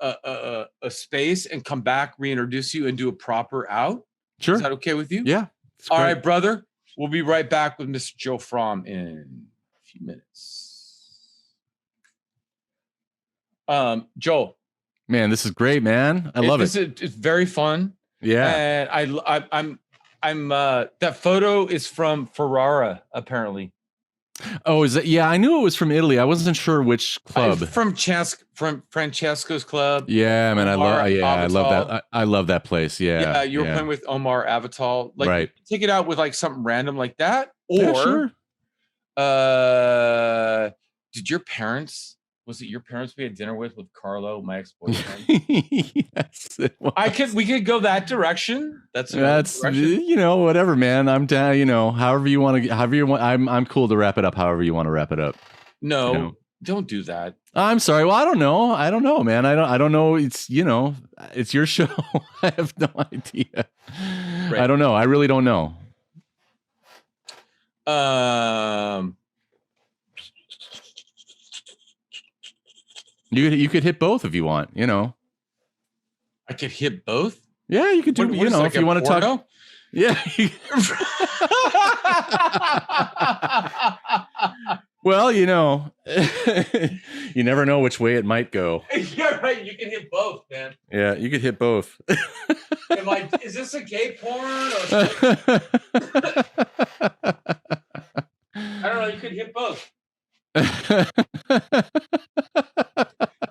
a space and come back, reintroduce you, and do a proper out. Sure. Is that okay with you? Yeah. All right, brother. We'll be right back with Mr. Joe Frahm in a few minutes. Joel. Man, this is great, man. I love it. It's very fun. Yeah. And I'm that photo is from Ferrara, apparently. Oh, is that? Yeah, I knew it was from Italy. I wasn't sure which club. From Francesco's club. Yeah, man, I love that. I love that place. Yeah, you were playing with Omar Avital. Like, right. Take it out with like something random like that, or yeah, sure. Did your parents? Was it your parents we had dinner with Carlo, my ex-boyfriend? Yes, we could go that direction. That's direction. Whatever, man. I'm down. However you want to. However you want. I'm cool to wrap it up. However you want to wrap it up. No, don't do that. I'm sorry. Well, I don't know, man. I don't know. It's it's your show. I have no idea. Right. I don't know. I really don't know. You could hit both if you want, I could hit both? Yeah, you could do, if you want to talk. Yeah. Well, you never know which way it might go. Yeah, right. You can hit both, man. Yeah, you could hit both. Is this a gay porn? Or I don't know. You could hit both.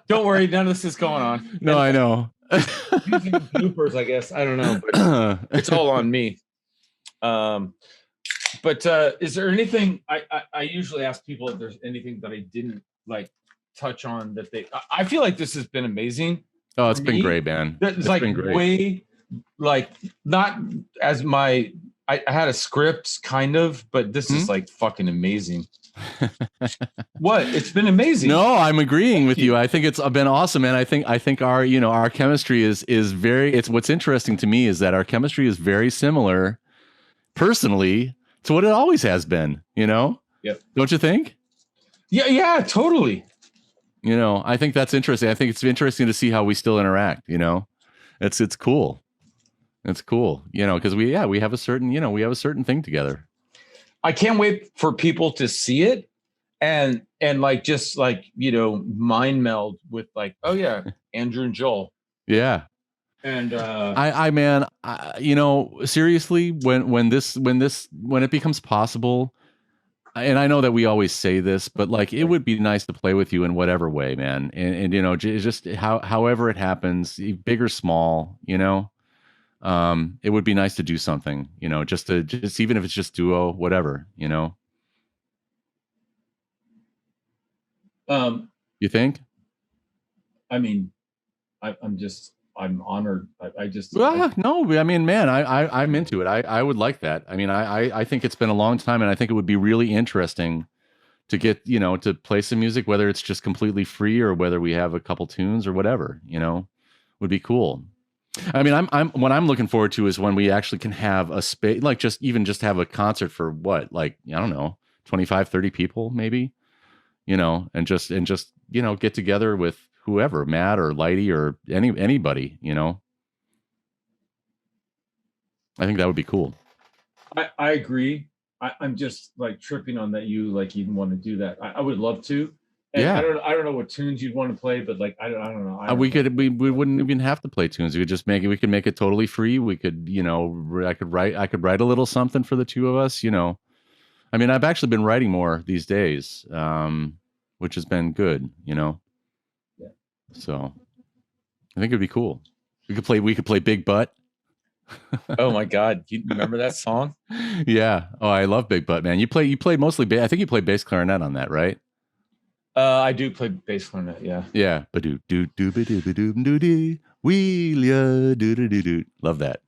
Don't worry, none of this is going on. No, I know. Using bloopers, I guess. I don't know, but it's all on me. But is there anything I usually ask people if there's anything that I didn't like touch on that I feel like this has been amazing. Oh, it's been great, man. It's like been great. Way like not as I had a script kind of, but this is like fucking amazing. What? It's been amazing. No, I'm agreeing with you. I think it's been awesome, and I think our our chemistry is very. It's what's interesting to me is that our chemistry is very similar, personally, to what it always has been. Yeah. Don't you think? Yeah, totally. I think that's interesting. I think it's interesting to see how we still interact. It's cool. It's cool. Because we have a certain thing together. I can't wait for people to see it and like just like mind meld with like, oh yeah, Andrew and Joel. Yeah. And seriously, when it becomes possible, and I know that we always say this, but like it would be nice to play with you in whatever way, man. And just however it happens, big or small, it would be nice to do something, just even if it's just duo, whatever, you think? I mean, I'm honored. No, I mean, man, I'm into it. I would like that. I mean, I think it's been a long time, and I think it would be really interesting to get, to play some music, whether it's just completely free or whether we have a couple tunes or whatever, would be cool. I mean, what I'm looking forward to is when we actually can have a space, like just have a concert for what, like, I don't know, 25, 30 people maybe, and just get together with whoever, Matt or Lighty or anybody, I think that would be cool. I agree. I'm just like tripping on that you like even want to do that. I would love to. And yeah. I don't know what tunes you'd want to play, but like I don't know. We wouldn't even have to play tunes. We could just we could make it totally free. We could, I could write a little something for the two of us, I mean, I've actually been writing more these days, which has been good, Yeah. So I think it'd be cool. We could play Big Butt. Oh my God. You remember that song? Yeah. Oh, I love Big Butt, man. You play mostly I think you play bass clarinet on that, right? I do play bass clarinet, yeah. Yeah. Ba-doo doo doo ba-doo ba-doo doo wheel ya doo doo doo doo. Love that.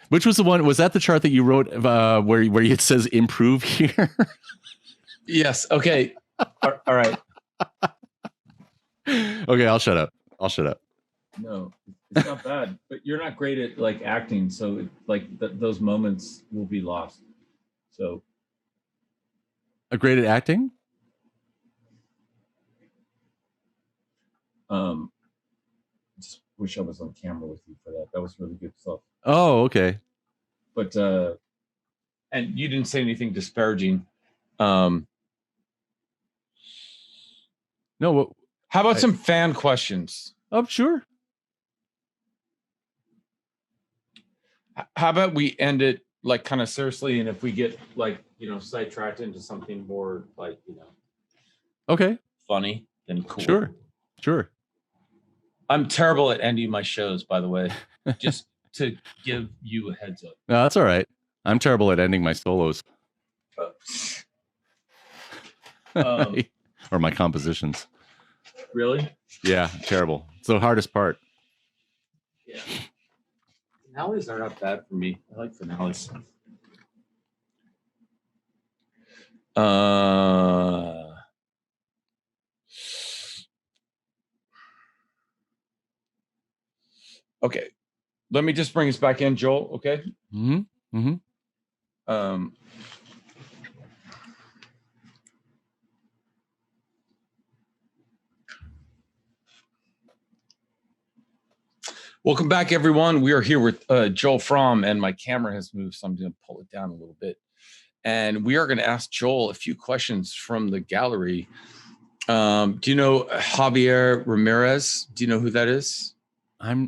Which was the one? Was that the chart that you wrote where it says improve here? Yes. Okay. All right. Okay, I'll shut up. No, it's not bad, but you're not great at like acting, so those moments will be lost. So, great at acting? Just wish I was on camera with you for that. That was really good stuff. Oh, okay. But and you didn't say anything disparaging. No. How about some fan questions? Oh, sure. How about we end it like kind of seriously, and if we get like, you know, sidetracked into something more like, you know, okay, funny, then cool. Sure. I'm terrible at ending my shows, by the way, just to give you a heads up. No, that's all right. I'm terrible at ending my solos. Or my compositions. Really? Yeah, terrible. It's the hardest part. Yeah. Finales are not bad for me. I like finales. Okay. Let me just bring us back in, Joel. Okay. Mm-hmm. Mm-hmm. Welcome back, everyone. We are here with Joel Frahm, and my camera has moved, so I'm going to pull it down a little bit. And we are going to ask Joel a few questions from the gallery. Do you know Javier Ramirez? Do you know who that is? I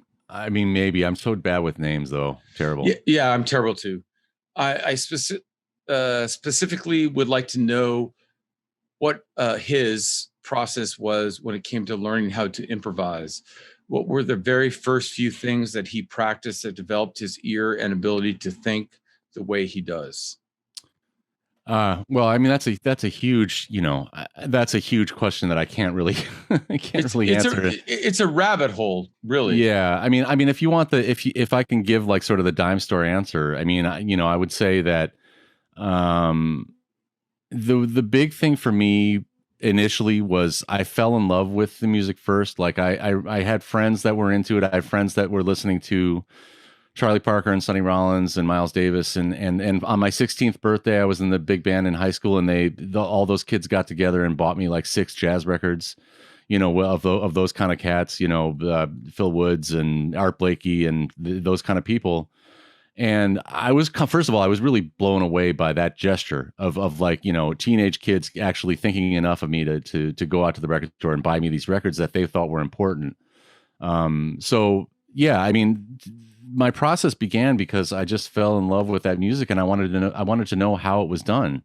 mean, maybe. I'm so bad with names, though. Terrible. Yeah, I'm terrible too. I specifically would like to know what his process was when it came to learning how to improvise. What were the very first few things that he practiced that developed his ear and ability to think the way he does? Well, I mean, that's a huge, you know, that's a huge question that I can't really, answer. It's a rabbit hole, really. Yeah. I mean, if you want if I can give like sort of the dime store answer, I mean, I would say that, the big thing for me initially was I fell in love with the music first. Like I had friends that were into it. I had friends that were listening to Charlie Parker and Sonny Rollins and Miles Davis. And on my 16th birthday, I was in the big band in high school, and all those kids got together and bought me like 6 jazz records, you know, of those kind of cats, you know, Phil Woods and Art Blakey and those kind of people. And first of all, I was really blown away by that gesture of like, you know, teenage kids actually thinking enough of me to go out to the record store and buy me these records that they thought were important. So yeah, I mean, my process began because I just fell in love with that music, and I wanted to know how it was done.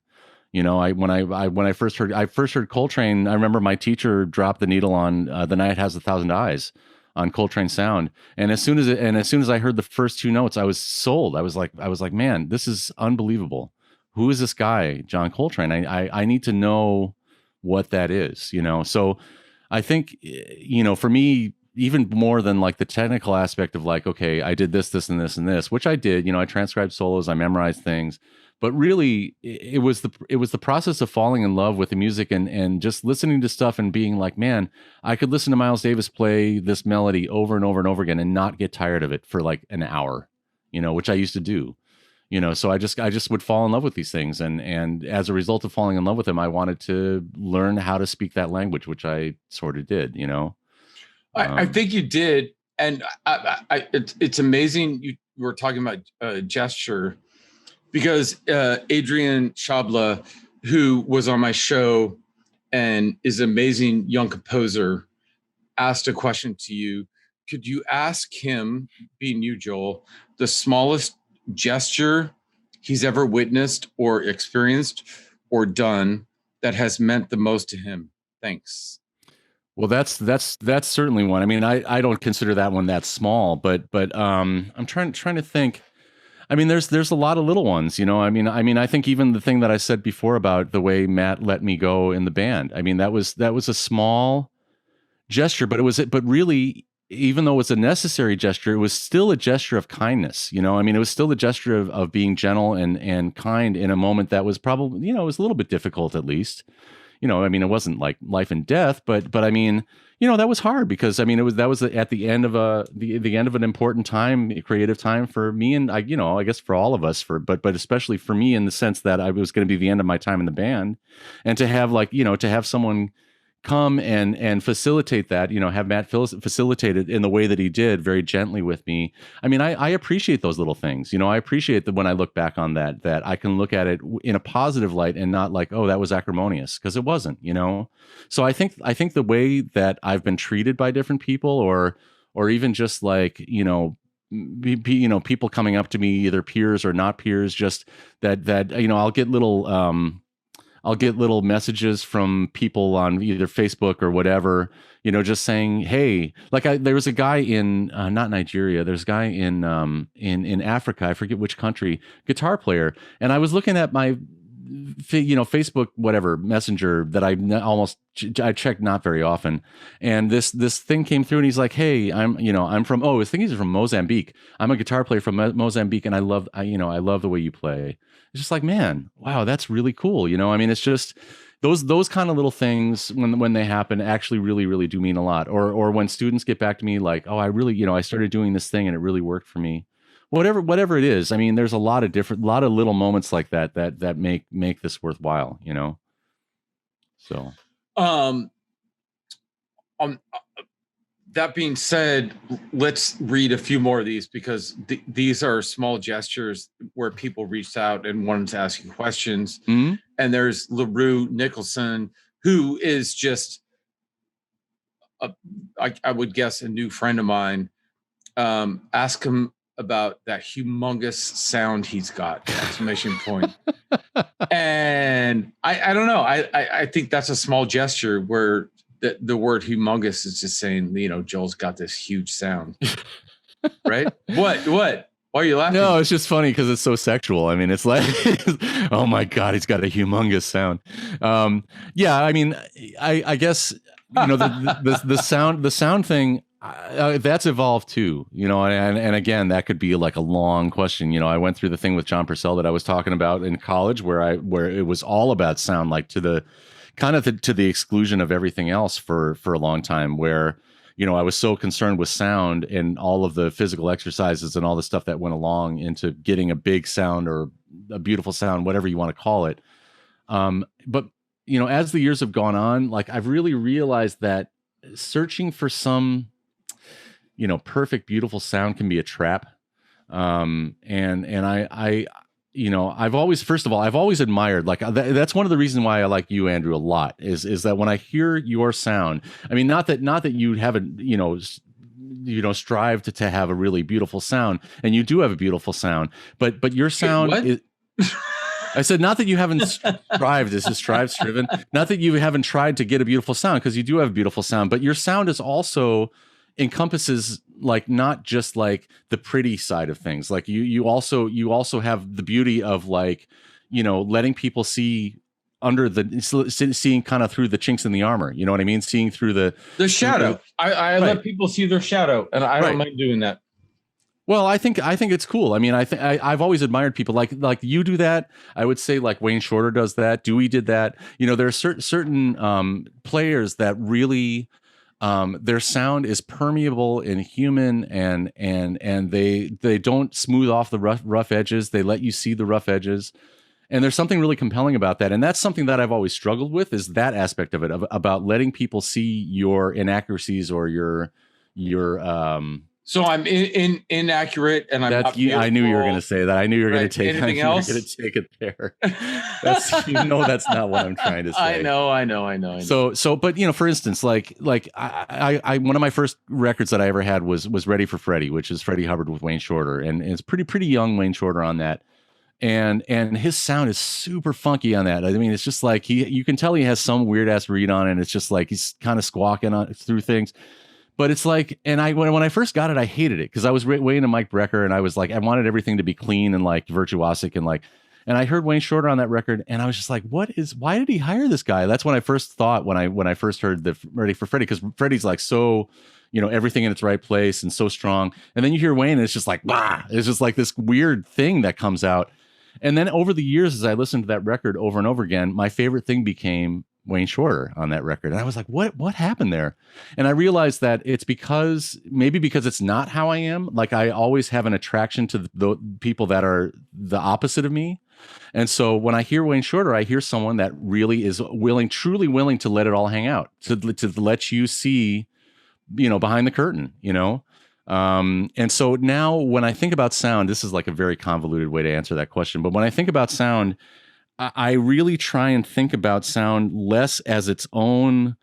You know, when I first heard Coltrane, I remember my teacher dropped the needle on The Night Has 1,000 Eyes on Coltrane Sound, and as soon as I heard the first 2 notes, I was sold. I was like, man, this is unbelievable. Who is this guy, John Coltrane? I need to know what that is, you know. So I think, you know, for me, even more than like the technical aspect of like, okay, I did this, and this, which I did, you know, I transcribed solos, I memorized things, but really it was the process of falling in love with the music and just listening to stuff and being like, man, I could listen to Miles Davis play this melody over and over and over again and not get tired of it for like an hour, you know, which I used to do, you know. So I just would fall in love with these things. And as a result of falling in love with them, I wanted to learn how to speak that language, which I sort of did, you know. I think you did. And it's amazing. You were talking about gesture, because Adrian Chabla, who was on my show and is an amazing young composer, asked a question to you. Could you ask him, being you, Joel, the smallest gesture he's ever witnessed or experienced or done that has meant the most to him? Thanks. Well, that's certainly one. I mean, I don't consider that one that small, but I'm trying to think. I mean, there's a lot of little ones, you know. I mean, I think even the thing that I said before about the way Matt let me go in the band. I mean, that was a small gesture, but really, even though it was a necessary gesture, it was still a gesture of kindness, you know. I mean, it was still a gesture of being gentle and kind in a moment that was probably, you know, it was a little bit difficult, at least. You know, I mean, it wasn't like life and death, but I mean, you know, that was hard because I mean, that was at the end of the end of an important time, a creative time for me, and I guess for all of us, but especially for me in the sense that I was going to be the end of my time in the band, and to have to have someone come and facilitate that, you know, have Matt facilitate it in the way that he did, very gently with me. I mean, I appreciate those little things, you know. I appreciate that when I look back on that I can look at it in a positive light and not like, oh, that was acrimonious, because it wasn't, you know. So I think the way that I've been treated by different people, or even just like, you know, people coming up to me, either peers or not peers, just that I'll get little messages from people on either Facebook or whatever, just saying, hey, like there was a guy in not Nigeria, there's a guy in Africa, I forget which country, guitar player, and I was looking at my Facebook whatever messenger that I check not very often, and this thing came through, and he's like, hey, I'm from I think he's from Mozambique. I'm a guitar player from Mozambique, and I love the way you play. It's just like, man, wow, that's really cool. I mean, it's just those kind of little things when they happen actually really, really do mean a lot. Or when students get back to me like, oh, I really, I started doing this thing and it really worked for me. Whatever it is. I mean, there's a lot of little moments like that make this worthwhile, So, that being said, let's read a few more of these, because these are small gestures where people reached out and wanted to ask you questions. Mm-hmm. And there's LaRue Nicholson, who is just, I would guess, a new friend of mine. Ask him about that humongous sound he's got, exclamation point. And I don't know. I think that's a small gesture where the word humongous is just saying, Joel's got this huge sound, right? What? Why are you laughing? No, it's just funny because it's so sexual. I mean, it's like, oh my God, he's got a humongous sound. Yeah, I mean, I guess, the sound thing, that's evolved too, and again, that could be like a long question. I went through the thing with John Purcell that I was talking about in college, where it was all about sound, like to the exclusion of everything else for a long time, where, I was so concerned with sound and all of the physical exercises and all the stuff that went along into getting a big sound or a beautiful sound, whatever you want to call it. But, as the years have gone on, like I've really realized that searching for some, perfect, beautiful sound can be a trap. And I've always admired, like that's one of the reasons why I like you, Andrew, a lot is that when I hear your sound, I mean, not that you haven't, strive to have a really beautiful sound, and you do have a beautiful sound, but your sound is, I said, not that you haven't strived, this is striven, not that you haven't tried to get a beautiful sound, because you do have a beautiful sound, but your sound is also encompasses like not just like the pretty side of things. Like you also have the beauty of like, letting people see seeing kind of through the chinks in the armor. You know what I mean? Seeing through the shadow. I right. let people see their shadow, and I don't mind doing that. Well, I think it's cool. I mean, I've always admired people like you do that. I would say like Wayne Shorter does that. Dewey did that. There are certain players that really, their sound is permeable and human, and they don't smooth off the rough edges. They let you see the rough edges, and there's something really compelling about that. And that's something that I've always struggled with, is that aspect of it, about letting people see your inaccuracies or your So I'm inaccurate, and I'm not beautiful. I knew you were going to say that. I knew you were going to take anything else. Going to take it there. That's not what I'm trying to say. I know. So, but for instance, like I one of my first records that I ever had was Ready for Freddy, which is Freddie Hubbard with Wayne Shorter, and it's pretty young Wayne Shorter on that, and his sound is super funky on that. I mean, it's just like you can tell he has some weird ass read on it, and it's just like he's kind of squawking through things. But it's like, and when I first got it, I hated it because I was way into Mike Brecker, and I was like, I wanted everything to be clean and like virtuosic and I heard Wayne Shorter on that record, and I was just like, why did he hire this guy? That's when I first thought when I first heard the Ready for Freddy, because Freddy's like so, everything in its right place and so strong, and then you hear Wayne, and it's just like, bah! It's just like this weird thing that comes out, and then over the years, as I listened to that record over and over again, my favorite thing became Wayne Shorter on that record. And I was like, what happened there? And I realized that it's because it's not how I am. Like I always have an attraction to the people that are the opposite of me. And so when I hear Wayne Shorter, I hear someone that really is truly willing to let it all hang out, to let you see, behind the curtain, And so now when I think about sound, this is like a very convoluted way to answer that question. But when I think about sound, I really try and think about sound less as its own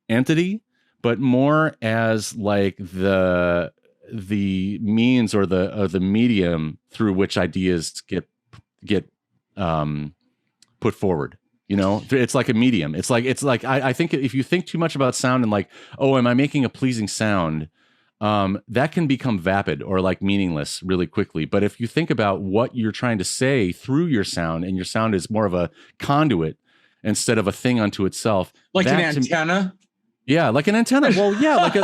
entity, but more as like the the means or the medium through which ideas get put forward. You know, it's like a medium. It's like I think if you think too much about sound and like, oh, am I making a pleasing sound? That can become vapid or like meaningless really quickly. But if you think about what you're trying to say through your sound, and your sound is more of a conduit instead of a thing unto itself, like an antenna. Yeah, like an antenna. Well, yeah, like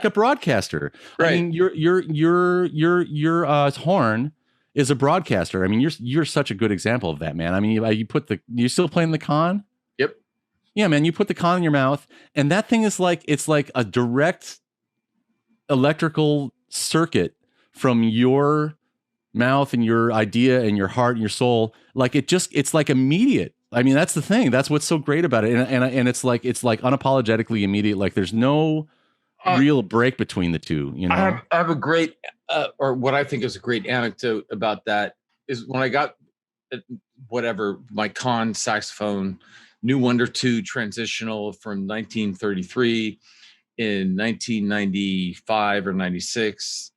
a broadcaster. Right. I mean, your horn is a broadcaster. I mean, you're such a good example of that, man. I mean, you still playing the con? Yep. Yeah, man. You put the con in your mouth, and that thing is like a direct electrical circuit from your mouth and your idea and your heart and your soul. Like it's like immediate. I mean, that's the thing. That's what's so great about it, and it's like unapologetically immediate. Like there's no real break between the two. You know, I have a great, or what I think is a great anecdote about that is when I got my con saxophone, New Wonder 2 transitional from 1933 in 1995 or 96,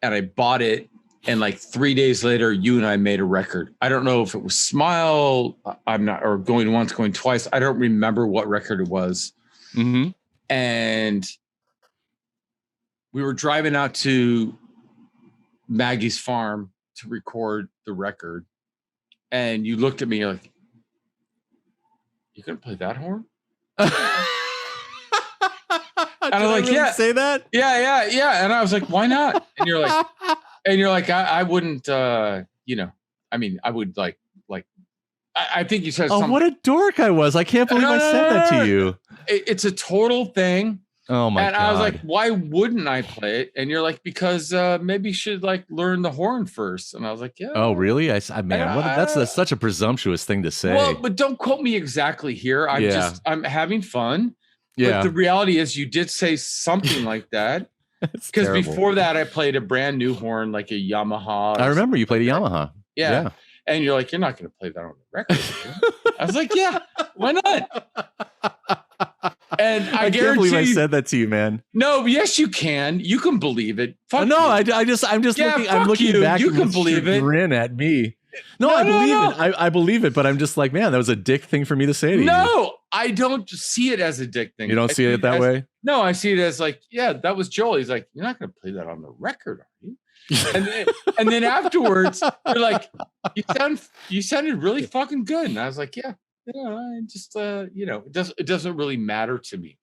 and I bought it. And like 3 days later, you and I made a record. I don't know if it was Smile, or Going Once, Going Twice. I don't remember what record it was. Mm-hmm. And we were driving out to Maggie's farm to record the record. And you looked at me, you're like, "You gonna play that horn?" And I was like, really "Yeah." Say that? Yeah. And I was like, "Why not?" And you're like, I wouldn't, you know, I mean, I would like, I think you said something. Oh, what a dork I was. I can't believe I said that to you. It's a total thing. Oh my God. And I was like, why wouldn't I play it? And you're like, because maybe you should like learn the horn first. And I was like, yeah. Oh, really? That's such a presumptuous thing to say. Well, but don't quote me exactly here. I'm having fun. Yeah. But the reality is you did say something like that. Because before that, I played a brand new horn, like a Yamaha. I remember you played a Yamaha. Yeah. And you're like, you're not going to play that on the record. I was like, yeah, why not? And I can't believe I said that to you, man. No, yes, you can. You can believe it. I'm just looking back. You can believe it. Grin at me. No, I believe it. I believe it, but I'm just like, man, that was a dick thing for me to say to you. No, I don't see it as a dick thing. You don't see it that way? No, I see it as like, yeah, that was Joel. He's like, you're not going to play that on the record, are you? and then afterwards, you're like, you sounded really fucking good. And I was like, yeah, I just, you know, it doesn't really matter to me.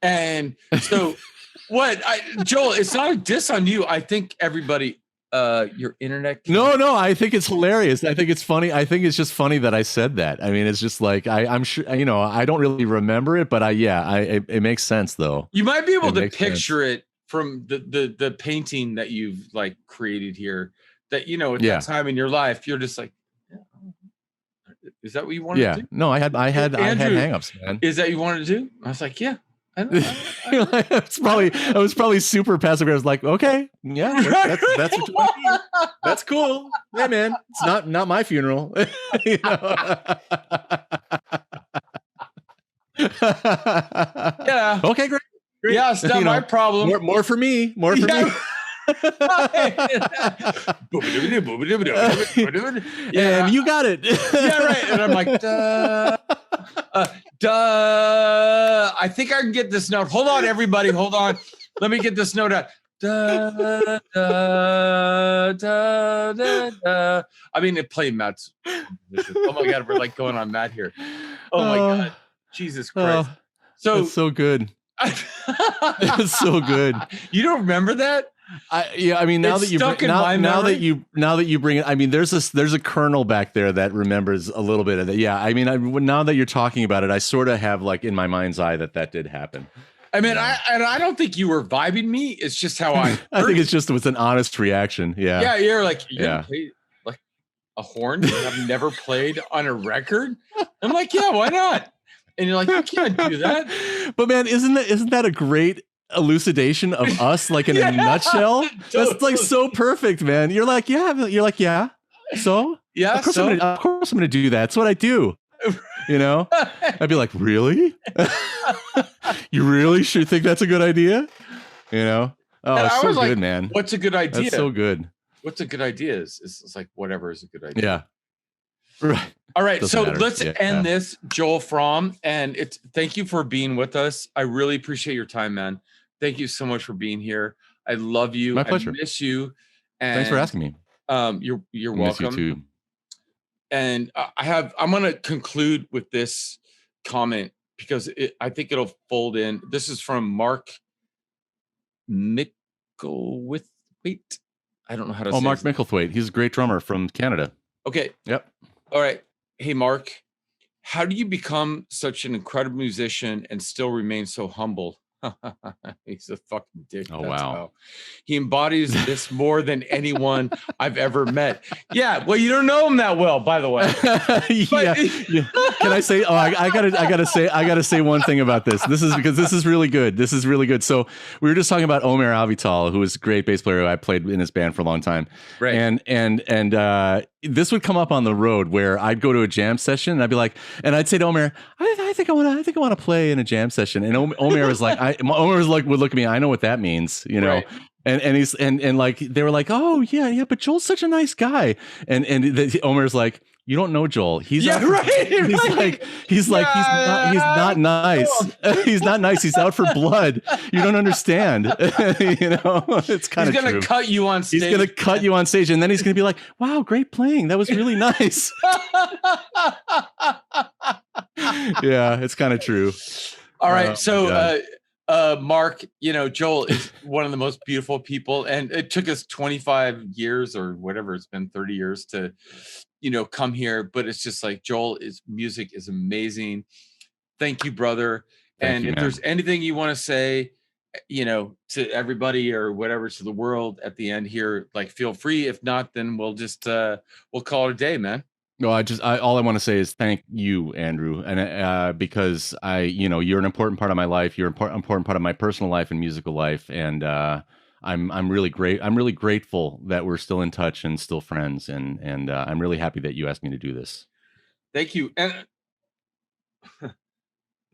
And so Joel, it's not a diss on you. I think everybody, your internet. No, I think it's hilarious. I think it's funny. I think it's just funny that I said that. I mean, it's just like, I'm sure, you know, I don't really remember it, but it makes sense though. You might be able to picture it from the painting that you've like created here, that, you know, at that time in your life, you're just like, is that what you wanted to do? No, I had hangups, man. Is that what you wanted to do? I was like, yeah. I was probably super passive. I was like, okay, yeah, that's what you want to do. That's cool. Hey, man, it's not my funeral. You know? Yeah. Okay, great. Yeah, it's not my problem. More for me. More for me. And you got it. Yeah, right. And I'm like, I think I can get this note. Hold on, everybody. Hold on. Let me get this note out. Da, da, da, da, da. I mean, it played Matt's. Oh my God, we're like going on Matt here. Oh my God, Jesus Christ! So it's so good. It's so good. You don't remember that? I mean, now that you bring it, I mean, there's a kernel back there that remembers a little bit of that. Yeah, I mean, now that you're talking about it, I sort of have like in my mind's eye that did happen. I mean, I don't think you were vibing me. It's just how I think it was an honest reaction. Yeah. Yeah, you're like, play like a horn you have never played on a record. I'm like, yeah, why not? And you're like, you can't do that. But man, isn't that a great elucidation of us, like in a nutshell? Totally. That's like so perfect, man. You're like, yeah. So yeah, of course I'm gonna do that. That's what I do. You know, I'd be like, really? You really should think that's a good idea? You know? Oh, And it's I so was like, good, man. what's a good idea? That's so good. What's a good idea? It's like whatever is a good idea. Yeah. Right. All right. Doesn't So matter. let's end this, Joel Frahm. And thank you for being with us. I really appreciate your time, man. Thank you so much for being here. I love you. My pleasure. I miss you. And thanks for asking me. You're welcome. Miss you too. And I'm going to conclude with this comment because I think it'll fold in. This is from Mark Micklethwaite. I don't know how to say it. Mark Micklethwaite. He's a great drummer from Canada. Okay. Yep. All right. Hey, Mark, how do you become such an incredible musician and still remain so humble? He's a fucking dick. Oh, wow. How. He embodies this more than anyone I've ever met. Yeah. Well, you don't know him that well, by the way. Yeah. Can I say? Oh, I gotta say one thing about this. This is really good. This is really good. So we were just talking about Omer Avital, who is a great bass player. I played in his band for a long time. Right. And this would come up on the road where I'd go to a jam session and I'd be like, and I'd say to Omer, I think I want to play in a jam session. And Omer was like, would look at me. I know what that means, you know. Right. And he's and like they were like, oh yeah, but Joel's such a nice guy. And Omer's like, you don't know Joel. He's not nice. He's not nice. He's out for blood. You don't understand. You know, it's kind of true. He's gonna cut you on stage. He's gonna cut you on stage, and then he's gonna be like, "Wow, great playing. That was really nice." Yeah, it's kind of true. All right, so Mark, you know, Joel is one of the most beautiful people, and it took us 25 years or whatever it's been, 30 years to, you know, come here. But it's just like Joel's music is amazing. Thank you, brother. Thank you, if there's anything you want to say, you know, to everybody or whatever, to the world at the end here, like feel free. If not, then we'll just we'll call it a day, man. No, all I want to say is thank you, Andrew, and because you're an important part of my life. You're an important part of my personal life and musical life, and I'm really grateful that we're still in touch and still friends, and I'm really happy that you asked me to do this. Thank you, and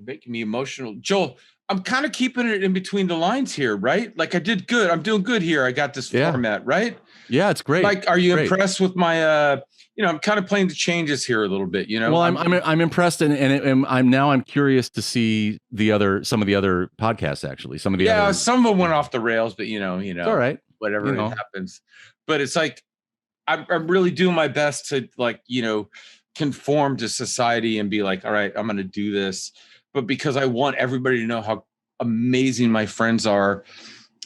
making me emotional, Joel. I'm kind of keeping it in between the lines here, right? Like I did good. I'm doing good here. I got this format, right? Yeah, it's great. Like, are you impressed with my? I'm kind of playing the changes here a little bit, you know. Well, I'm impressed, and I'm curious to see some of the other podcasts actually. Some of them went off the rails, but you know, it's all right. Whatever happens, but it's like I'm really doing my best to conform to society and be like, all right, I'm going to do this, but because I want everybody to know how amazing my friends are,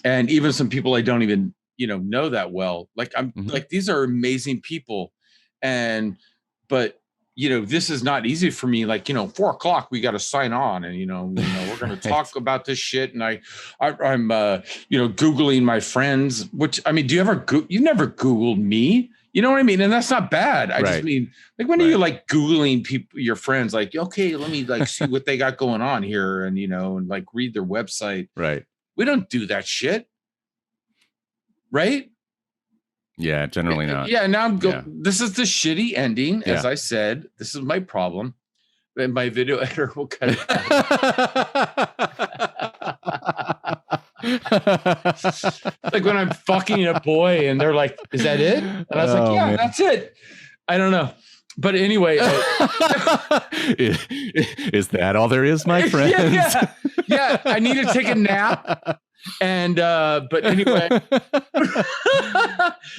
and even some people I don't even know that well. Like like these are amazing people. But this is not easy for me. Like, 4:00, we got to sign on and, we're going to talk about this shit. And I'm Googling my friends, which, I mean, you never Googled me, you know what I mean? And that's not bad. I just mean, like, when are you like Googling your friends? Like, okay, let me like see what they got going on here. And, and like read their website. Right. We don't do that shit. Right. Yeah, generally not. Yeah, now this is the shitty ending. As I said, this is my problem. And my video editor will cut it out. Like when I'm fucking a boy and they're like, is that it? And I was like, yeah, man, that's it. I don't know. But anyway. Is that all there is, my friend? Yeah, I need to take a nap. And but anyway.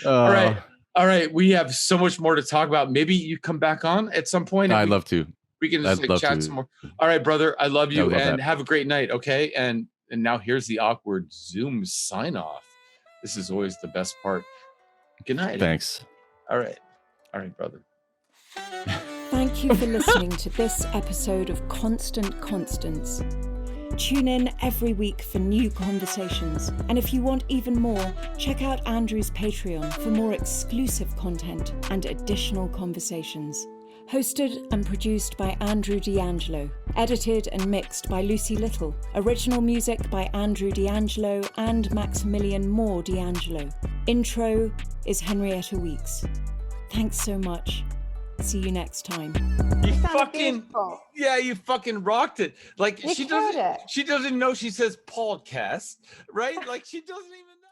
All right, we have so much more to talk about. Maybe you come back on at some point. I'd love to. We can just chat some more. All right, brother, I love you, and have a great night. Okay, and now here's the awkward Zoom sign off. This is always the best part. Good night. Thanks. All right, brother. Thank you for listening to this episode of Constant Constance. Tune in every week for new conversations. And if you want even more, check out Andrew's Patreon for more exclusive content and additional conversations. Hosted and produced by Andrew D'Angelo. Edited and mixed by Lucy Little. Original music by Andrew D'Angelo and Maximilian Moore D'Angelo. Intro is Henrietta Weeks. Thanks so much. See you next time. You Sounded fucking beautiful. yeah, you fucking rocked it. Like You she killed doesn't it. she doesn't know she says podcast, right? Like she doesn't even know.